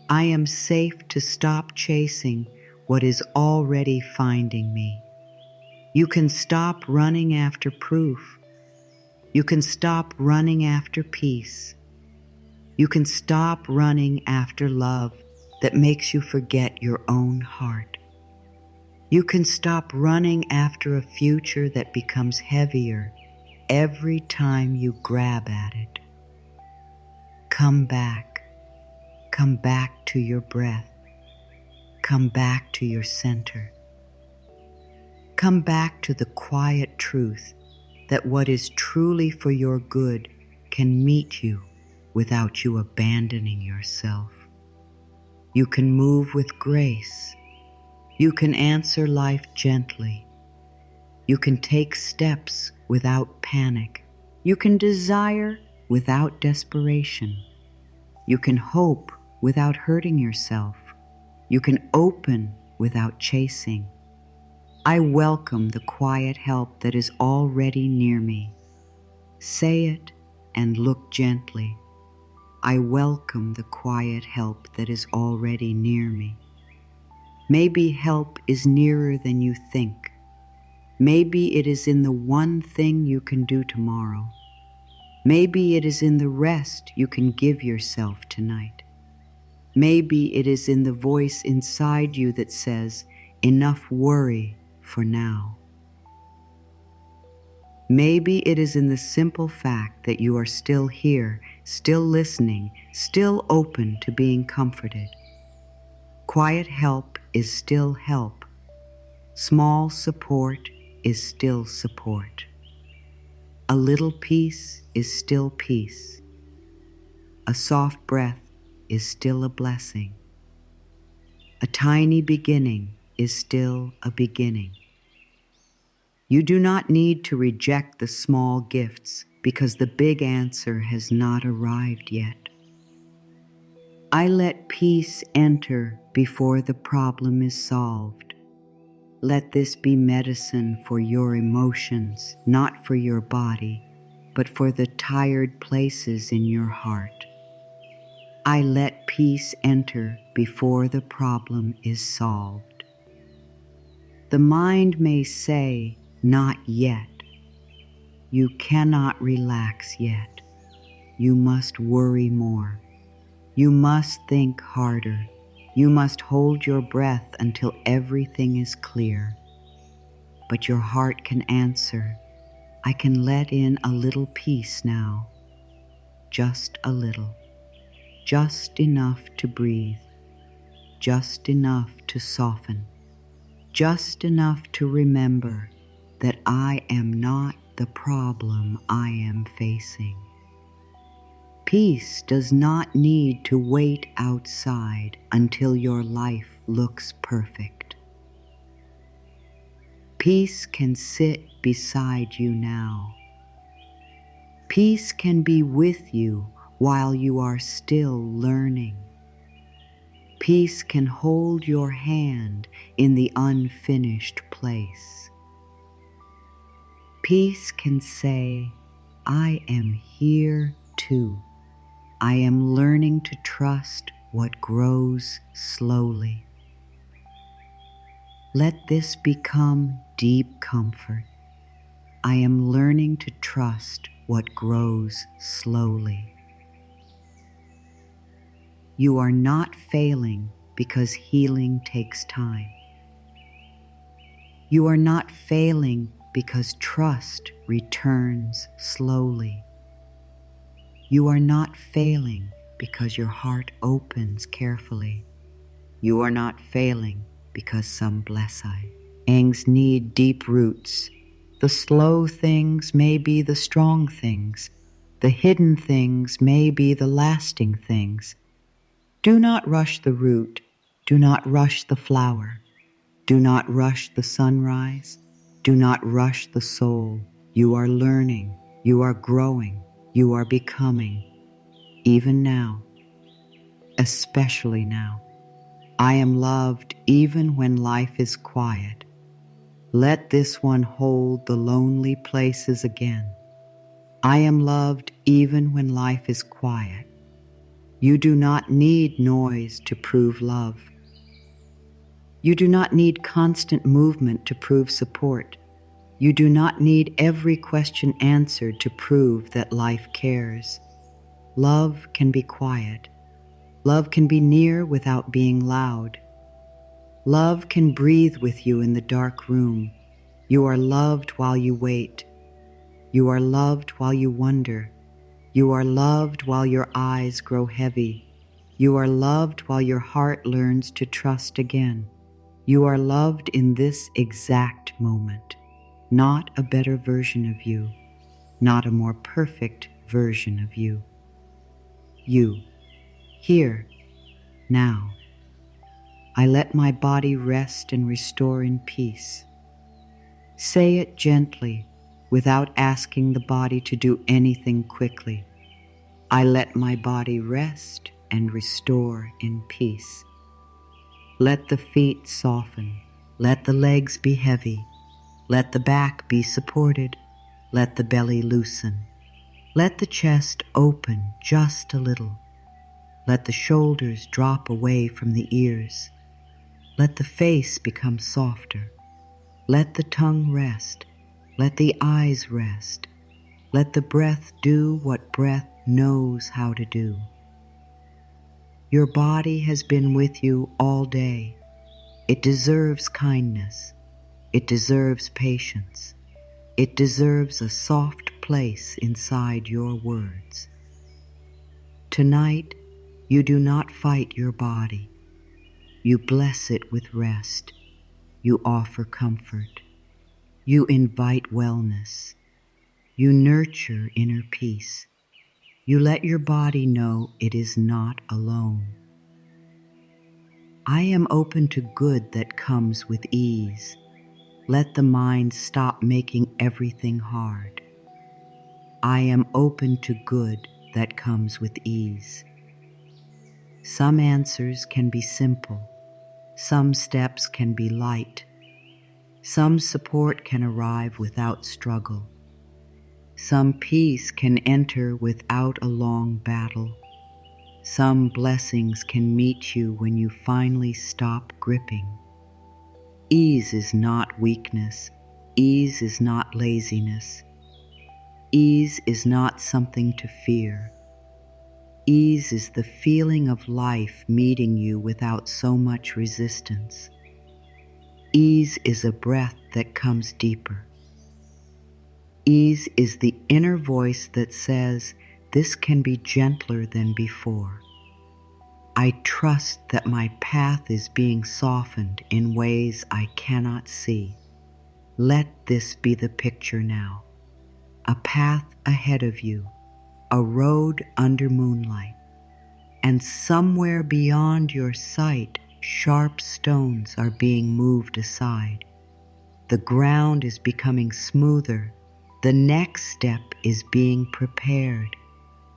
I am safe to stop chasing what is already finding me. You can stop running after proof. You can stop running after peace. You can stop running after love that makes you forget your own heart. You can stop running after a future that becomes heavier every time you grab at it. Come back to your breath. Come back to your center. Come back to the quiet truth that what is truly for your good can meet you without you abandoning yourself. You can move with grace. You can answer life gently. You can take steps without panic. You can desire without desperation. You can hope without hurting yourself. You can open without chasing. I welcome the quiet help that is already near me. Say it and look gently. I welcome the quiet help that is already near me. Maybe help is nearer than you think. Maybe it is in the one thing you can do tomorrow. Maybe it is in the rest you can give yourself tonight. Maybe it is in the voice inside you that says, enough worry for now. Maybe it is in the simple fact that you are still here, still listening, still open to being comforted. Quiet help is still help. Small support is still support. A little peace is still peace. A soft breath is still a blessing. A tiny beginning is still a beginning. You do not need to reject the small gifts because the big answer has not arrived yet. I let peace enter before the problem is solved. Let this be medicine for your emotions, not for your body, but for the tired places in your heart. I let peace enter before the problem is solved. The mind may say, not yet. You cannot relax yet. You must worry more. You must think harder. You must hold your breath until everything is clear. But your heart can answer, I can let in a little peace now. Just a little. Just enough to breathe. Just enough to soften. Just enough to remember that I am not the problem I am facing. Peace does not need to wait outside until your life looks perfect. Peace can sit beside you now. Peace can be with you while you are still learning. Peace can hold your hand in the unfinished place. Peace can say, I am here too. I am learning to trust what grows slowly. Let this become deep comfort. I am learning to trust what grows slowly. You are not failing because healing takes time. You are not failing because trust returns slowly. You are not failing because your heart opens carefully. You are not failing because some blessings need deep roots. The slow things may be the strong things. The hidden things may be the lasting things. Do not rush the root. Do not rush the flower. Do not rush the sunrise. Do not rush the soul. You are learning. You are growing. You are becoming. Even now, especially now. I am loved even when life is quiet. Let this one hold the lonely places again. I am loved even when life is quiet. You do not need noise to prove love. You do not need constant movement to prove support. You do not need every question answered to prove that life cares. Love can be quiet. Love can be near without being loud. Love can breathe with you in the dark room. You are loved while you wait. You are loved while you wonder. You are loved while your eyes grow heavy. You are loved while your heart learns to trust again. You are loved in this exact moment, not a better version of you, not a more perfect version of you. You, here, now. I let my body rest and restore in peace. Say it gently, without asking the body to do anything quickly. I let my body rest and restore in peace. Let the feet soften. Let the legs be heavy. Let the back be supported. Let the belly loosen. Let the chest open just a little. Let the shoulders drop away from the ears. Let the face become softer. Let the tongue rest. Let the eyes rest. Let the breath do what breath knows how to do. Your body has been with you all day. It deserves kindness. It deserves patience. It deserves a soft place inside your words. Tonight, you do not fight your body. You bless it with rest. You offer comfort. You invite wellness. You nurture inner peace. You let your body know it is not alone. I am open to good that comes with ease. Let the mind stop making everything hard. I am open to good that comes with ease. Some answers can be simple. Some steps can be light. Some support can arrive without struggle. Some peace can enter without a long battle. Some blessings can meet you when you finally stop gripping. Ease is not weakness. Ease is not laziness. Ease is not something to fear. Ease is the feeling of life meeting you without so much resistance. Ease is a breath that comes deeper. Ease is the inner voice that says, "This can be gentler than before." I trust that my path is being softened in ways I cannot see. Let this be the picture now. A path ahead of you, a road under moonlight, and somewhere beyond your sight, sharp stones are being moved aside. The ground is becoming smoother. The next step is being prepared.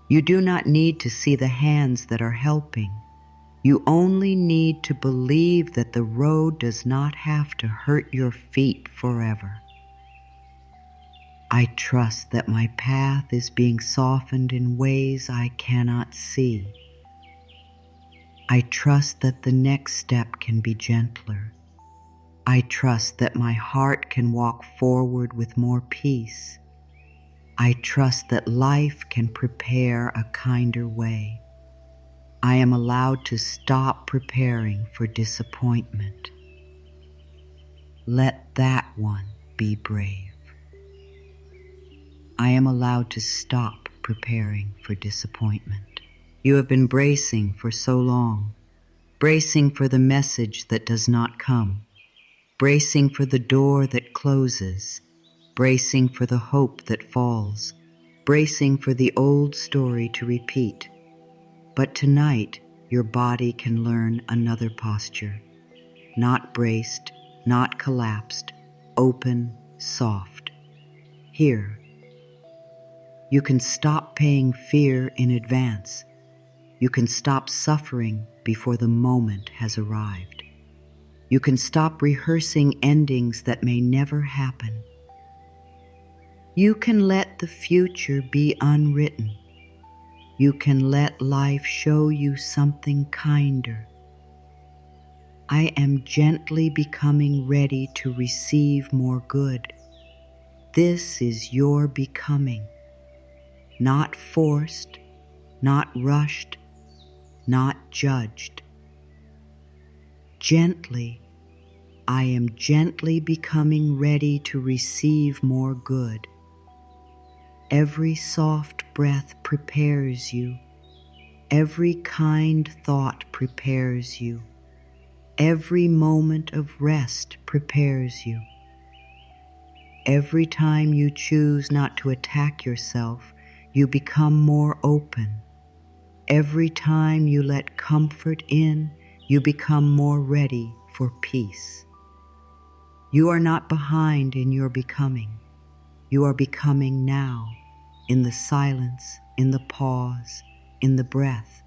You do not need to see the hands that are helping. You only need to believe that the road does not have to hurt your feet forever. I trust that my path is being softened in ways I cannot see. I trust that the next step can be gentler. I trust that my heart can walk forward with more peace. I trust that life can prepare a kinder way. I am allowed to stop preparing for disappointment. Let that one be brave. I am allowed to stop preparing for disappointment. You have been bracing for so long, bracing for the message that does not come, bracing for the door that closes, bracing for the hope that falls, bracing for the old story to repeat. But tonight, your body can learn another posture, not braced, not collapsed, open, soft. Here, you can stop paying fear in advance. You can stop suffering before the moment has arrived. You can stop rehearsing endings that may never happen. You can let the future be unwritten. You can let life show you something kinder. I am gently becoming ready to receive more good. This is your becoming, not forced, not rushed, not judged. Gently, I am gently becoming ready to receive more good. Every soft breath prepares you. Every kind thought prepares you. Every moment of rest prepares you. Every time you choose not to attack yourself, you become more open. Every time you let comfort in, you become more ready for peace. You are not behind in your becoming. You are becoming now, in the silence, in the pause, in the breath,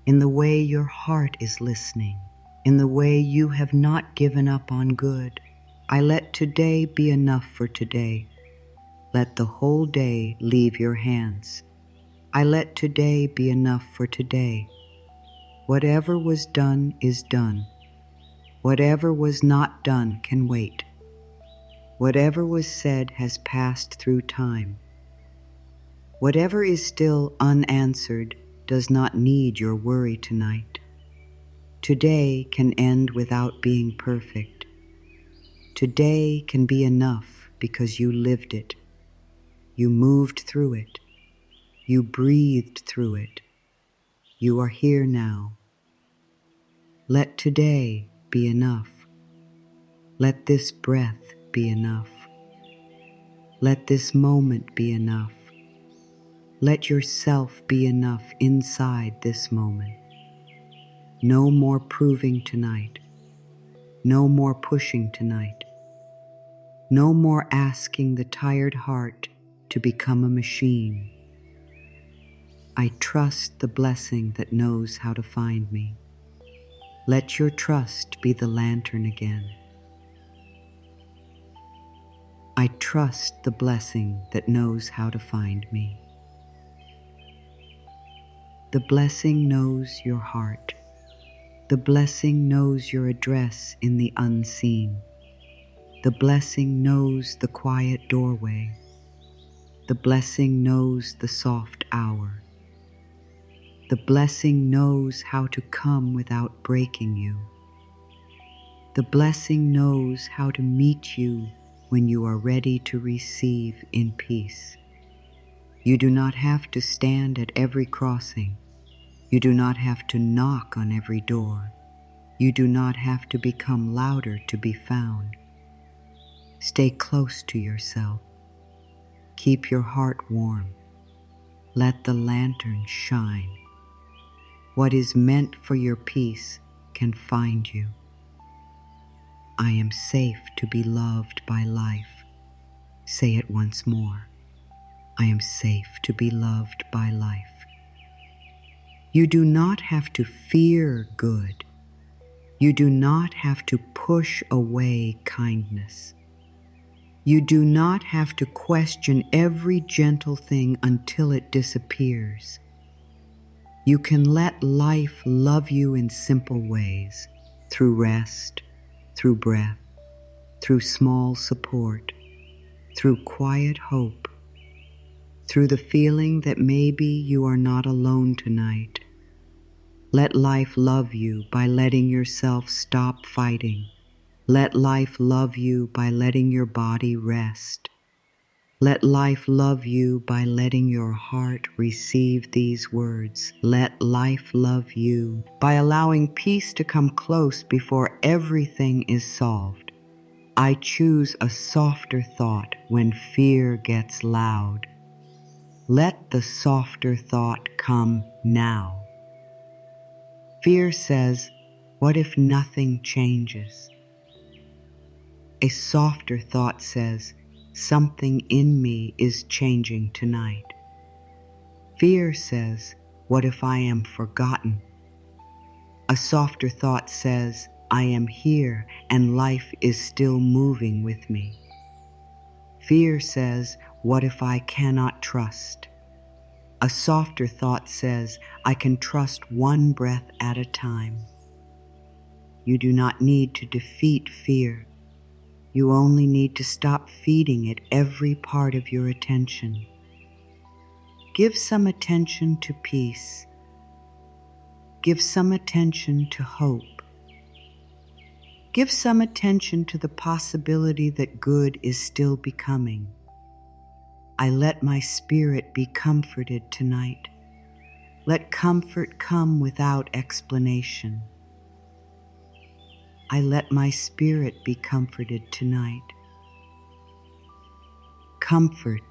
in the way your heart is listening, in the way you have not given up on good. I let today be enough for today. Let the whole day leave your hands. I let today be enough for today. Whatever was done is done. Whatever was not done can wait. Whatever was said has passed through time. Whatever is still unanswered does not need your worry tonight. Today can end without being perfect. Today can be enough because you lived it. You moved through it. You breathed through it. You are here now. Let today be enough. Let this breath be enough. Let this moment be enough. Let yourself be enough inside this moment. No more proving tonight. No more pushing tonight. No more asking the tired heart to become a machine. I trust the blessing that knows how to find me. Let your trust be the lantern again. I trust the blessing that knows how to find me. The blessing knows your heart. The blessing knows your address in the unseen. The blessing knows the quiet doorway. The blessing knows the soft hour. The blessing knows how to come without breaking you. The blessing knows how to meet you when you are ready to receive in peace. You do not have to stand at every crossing. You do not have to knock on every door. You do not have to become louder to be found. Stay close to yourself. Keep your heart warm. Let the lantern shine. What is meant for your peace can find you. I am safe to be loved by life. Say it once more. I am safe to be loved by life. You do not have to fear good. You do not have to push away kindness. You do not have to question every gentle thing until it disappears. You can let life love you in simple ways, through rest, through breath, through small support, through quiet hope, through the feeling that maybe you are not alone tonight. Let life love you by letting yourself stop fighting. Let life love you by letting your body rest. Let life love you by letting your heart receive these words. Let life love you by allowing peace to come close before everything is solved. I choose a softer thought when fear gets loud. Let the softer thought come now. Fear says, "What if nothing changes?" A softer thought says, "Something in me is changing tonight." Fear says, "What if I am forgotten?" A softer thought says, "I am here and life is still moving with me." Fear says, "What if I cannot trust?" A softer thought says, "I can trust one breath at a time." You do not need to defeat fear. You only need to stop feeding it every part of your attention. Give some attention to peace. Give some attention to hope. Give some attention to the possibility that good is still becoming. I let my spirit be comforted tonight. Let comfort come without explanation. I let my spirit be comforted tonight. Comfort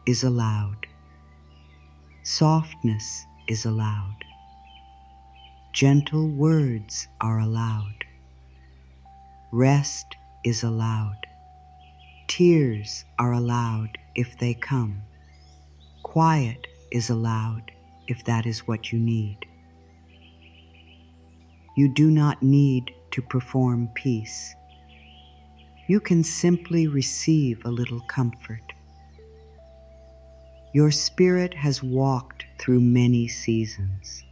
is allowed. Softness is allowed. Gentle words are allowed. Rest is allowed. Tears are allowed if they come. Quiet is allowed if that is what you need. You do not need to perform peace. You can simply receive a little comfort. Your spirit has walked through many seasons.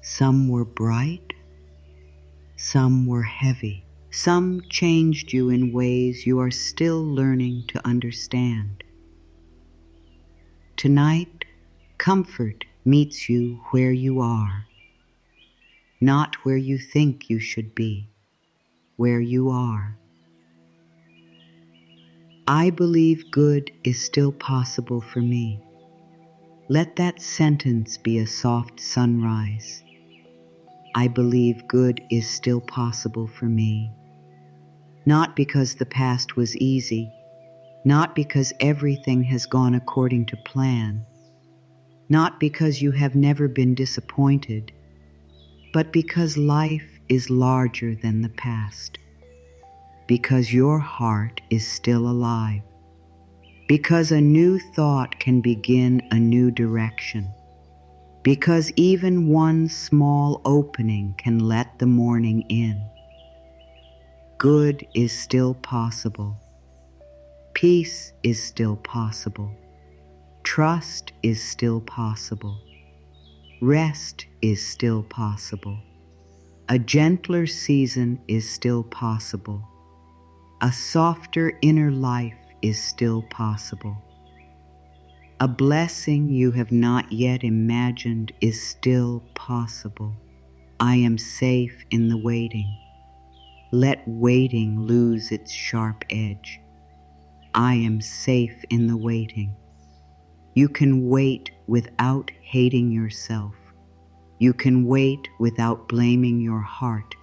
Some were bright, some were heavy. Some changed you in ways you are still learning to understand. Tonight, comfort meets you where you are, not where you think you should be, where you are. I believe good is still possible for me. Let that sentence be a soft sunrise. I believe good is still possible for me. Not because the past was easy, not because everything has gone according to plan, not because you have never been disappointed, but because life is larger than the past, because your heart is still alive, because a new thought can begin a new direction, because even one small opening can let the morning in. Good is still possible. Peace is still possible. Trust is still possible. Rest is still possible. A gentler season is still possible. A softer inner life is still possible. A blessing you have not yet imagined is still possible. I am safe in the waiting. Let waiting lose its sharp edge. I am safe in the waiting. You can wait without hating yourself. You can wait without blaming your heart.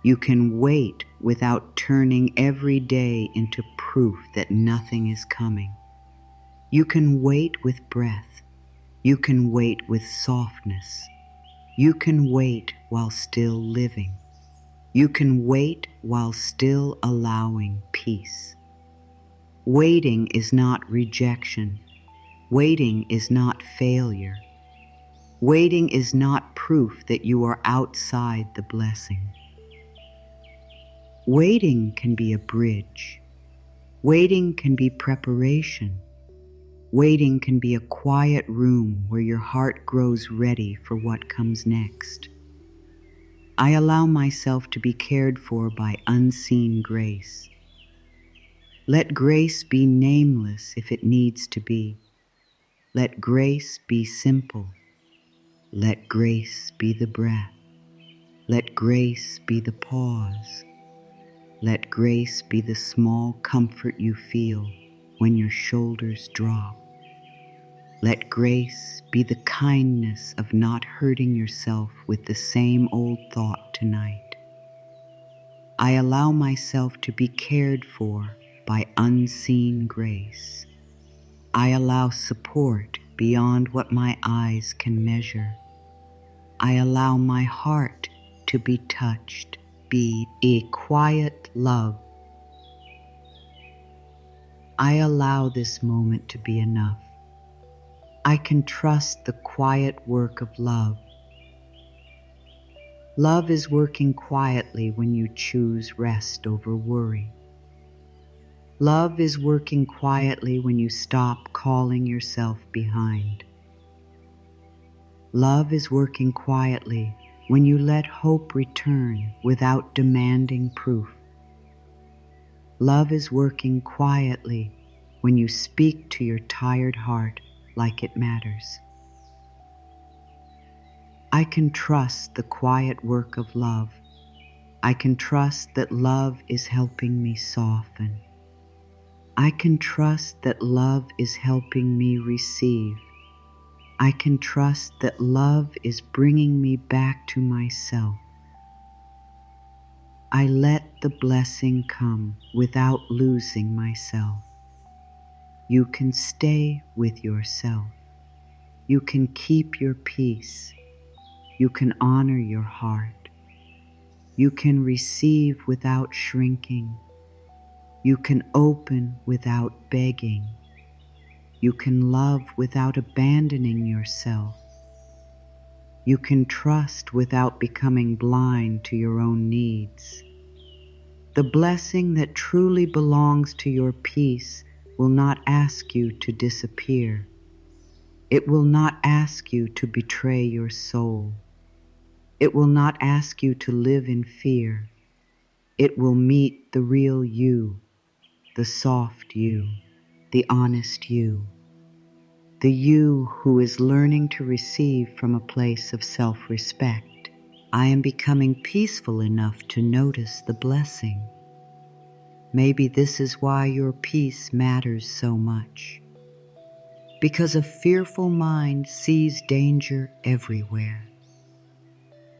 You can wait without turning every day into proof that nothing is coming. You can wait with breath. You can wait with softness. You can wait while still living. You can wait while still allowing peace. Waiting is not rejection. Waiting is not failure. Waiting is not proof that you are outside the blessing. Waiting can be a bridge. Waiting can be preparation. Waiting can be a quiet room where your heart grows ready for what comes next. I allow myself to be cared for by unseen grace. Let grace be nameless if it needs to be. Let grace be simple. Let grace be the breath. Let grace be the pause. Let grace be the small comfort you feel when your shoulders drop. Let grace be the kindness of not hurting yourself with the same old thought tonight. I allow myself to be cared for by unseen grace. I allow support beyond what my eyes can measure. I allow my heart to be touched, be a quiet love. I allow this moment to be enough. I can trust the quiet work of love. Love is working quietly when you choose rest over worry. Love is working quietly when you stop calling yourself behind. Love is working quietly when you let hope return without demanding proof. Love is working quietly when you speak to your tired heart like it matters. I can trust the quiet work of love. I can trust that love is helping me soften. I can trust that love is helping me receive. I can trust that love is bringing me back to myself. I let the blessing come without losing myself. You can stay with yourself. You can keep your peace. You can honor your heart. You can receive without shrinking. You can open without begging. You can love without abandoning yourself. You can trust without becoming blind to your own needs. The blessing that truly belongs to your peace will not ask you to disappear. It will not ask you to betray your soul. It will not ask you to live in fear. It will meet the real you, the soft you, the honest you, the you who is learning to receive from a place of self-respect. I am becoming peaceful enough to notice the blessing. Maybe this is why your peace matters so much. Because a fearful mind sees danger everywhere.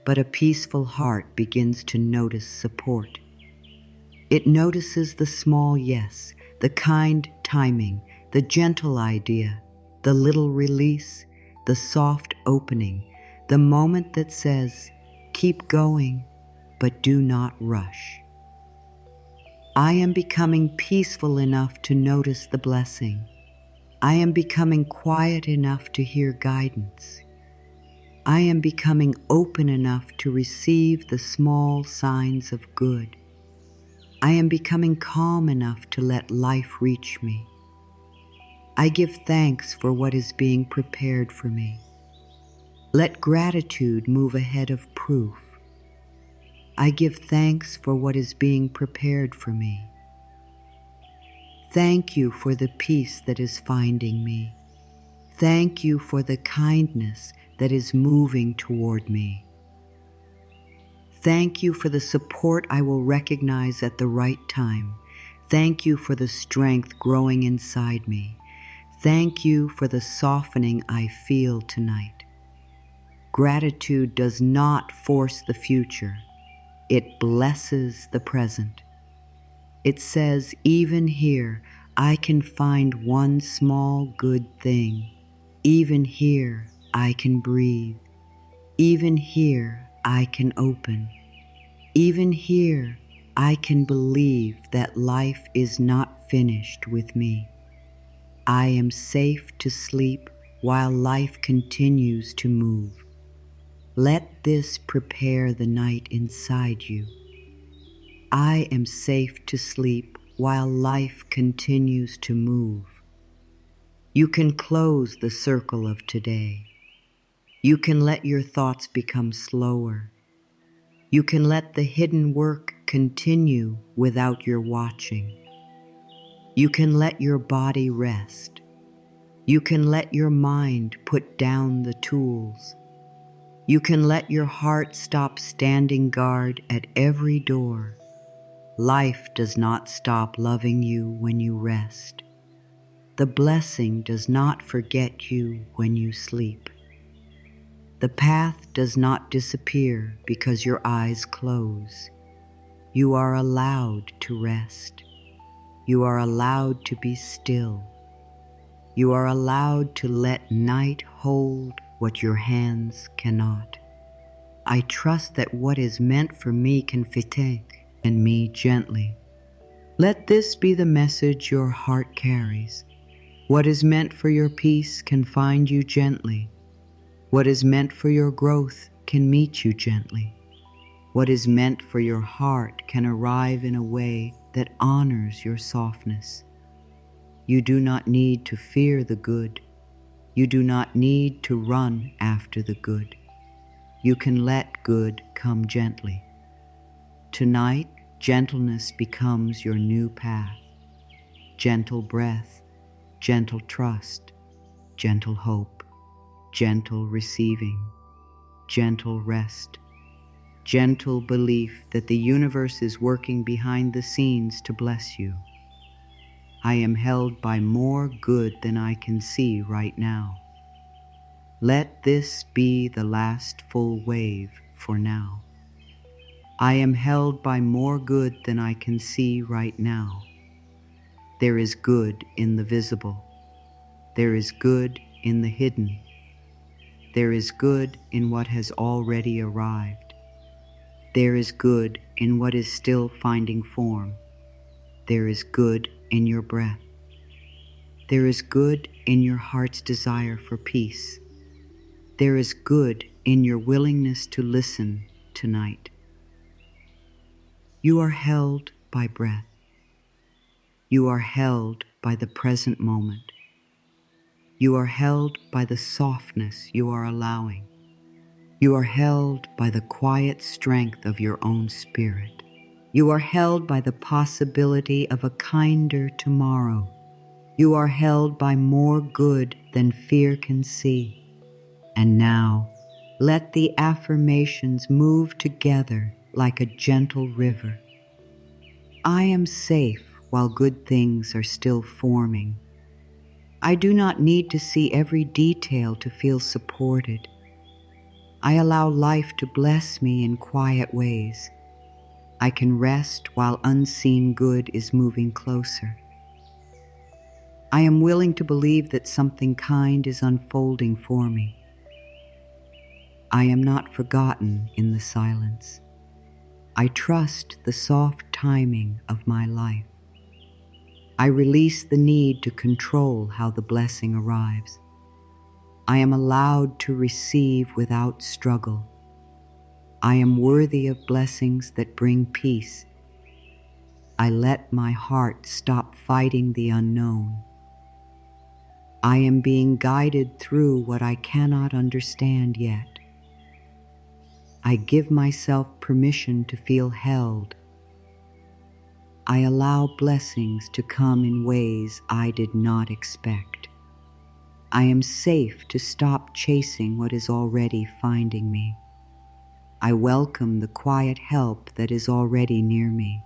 But a peaceful heart begins to notice support. It notices the small yes, the kind timing, the gentle idea, the little release, the soft opening, the moment that says, keep going, but do not rush. I am becoming peaceful enough to notice the blessing. I am becoming quiet enough to hear guidance. I am becoming open enough to receive the small signs of good. I am becoming calm enough to let life reach me. I give thanks for what is being prepared for me. Let gratitude move ahead of proof. I give thanks for what is being prepared for me. Thank you for the peace that is finding me. Thank you for the kindness that is moving toward me. Thank you for the support I will recognize at the right time. Thank you for the strength growing inside me. Thank you for the softening I feel tonight. Gratitude does not force the future. It blesses the present. It says, even here, I can find one small good thing. Even here, I can breathe. Even here, I can open. Even here, I can believe that life is not finished with me. I am safe to sleep while life continues to move. Let this prepare the night inside you. I am safe to sleep while life continues to move. You can close the circle of today. You can let your thoughts become slower. You can let the hidden work continue without your watching. You can let your body rest. You can let your mind put down the tools. You can let your heart stop standing guard at every door. Life does not stop loving you when you rest. The blessing does not forget you when you sleep. The path does not disappear because your eyes close. You are allowed to rest. You are allowed to be still. You are allowed to let night hold what your hands cannot. I trust that what is meant for me can fit in me gently. Let this be the message your heart carries. What is meant for your peace can find you gently. What is meant for your growth can meet you gently. What is meant for your heart can arrive in a way that honors your softness. You do not need to fear the good. You do not need to run after the good. You can let good come gently. Tonight, gentleness becomes your new path. Gentle breath, gentle trust, gentle hope, gentle receiving, gentle rest, gentle belief that the universe is working behind the scenes to bless you. I am held by more good than I can see right now. Let this be the last full wave for now. I am held by more good than I can see right now. There is good in the visible. There is good in the hidden. There is good in what has already arrived. There is good in what is still finding form. There is good in your breath. There is good in your heart's desire for peace. There is good in your willingness to listen tonight. You are held by breath. You are held by the present moment. You are held by the softness you are allowing. You are held by the quiet strength of your own spirit. You are held by the possibility of a kinder tomorrow. You are held by more good than fear can see. And now, let the affirmations move together like a gentle river. I am safe while good things are still forming. I do not need to see every detail to feel supported. I allow life to bless me in quiet ways. I can rest while unseen good is moving closer. I am willing to believe that something kind is unfolding for me. I am not forgotten in the silence. I trust the soft timing of my life. I release the need to control how the blessing arrives. I am allowed to receive without struggle. I am worthy of blessings that bring peace. I let my heart stop fighting the unknown. I am being guided through what I cannot understand yet. I give myself permission to feel held. I allow blessings to come in ways I did not expect. I am safe to stop chasing what is already finding me. I welcome the quiet help that is already near me.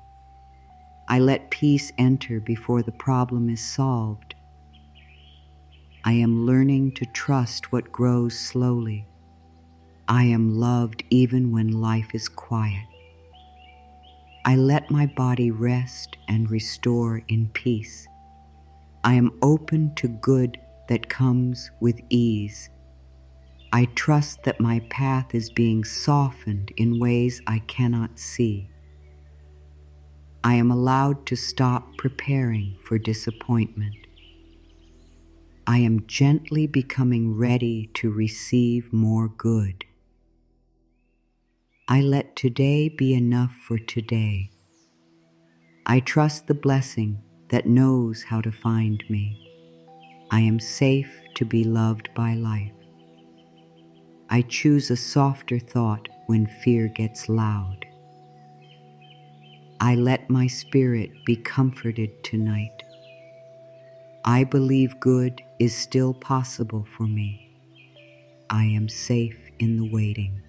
I let peace enter before the problem is solved. I am learning to trust what grows slowly. I am loved even when life is quiet. I let my body rest and restore in peace. I am open to good that comes with ease. I trust that my path is being softened in ways I cannot see. I am allowed to stop preparing for disappointment. I am gently becoming ready to receive more good. I let today be enough for today. I trust the blessing that knows how to find me. I am safe to be loved by life. I choose a softer thought when fear gets loud. I let my spirit be comforted tonight. I believe good is still possible for me. I am safe in the waiting.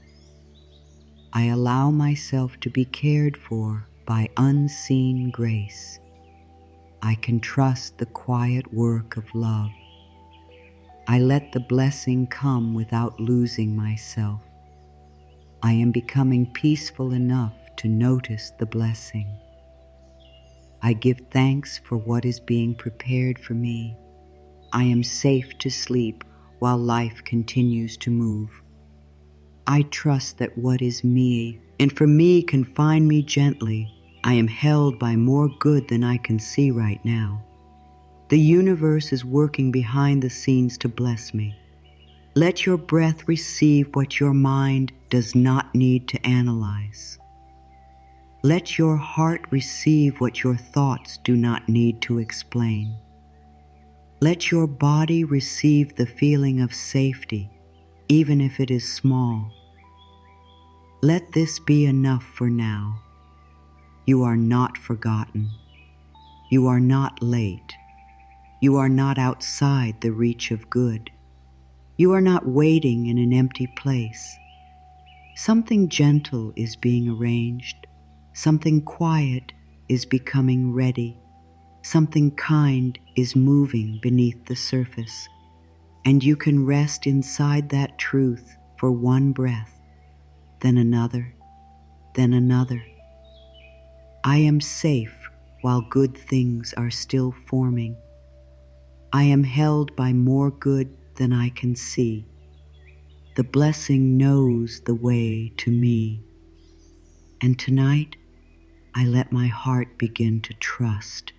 I allow myself to be cared for by unseen grace. I can trust the quiet work of love. I let the blessing come without losing myself. I am becoming peaceful enough to notice the blessing. I give thanks for what is being prepared for me. I am safe to sleep while life continues to move. I trust that what is me, and for me, can find me gently. I am held by more good than I can see right now. The universe is working behind the scenes to bless me. Let your breath receive what your mind does not need to analyze. Let your heart receive what your thoughts do not need to explain. Let your body receive the feeling of safety, even if it is small. Let this be enough for now. You are not forgotten. You are not late. You are not outside the reach of good. You are not waiting in an empty place. Something gentle is being arranged. Something quiet is becoming ready. Something kind is moving beneath the surface. And you can rest inside that truth for one breath, then another, then another. I am safe while good things are still forming. I am held by more good than I can see. The blessing knows the way to me. And tonight, I let my heart begin to trust.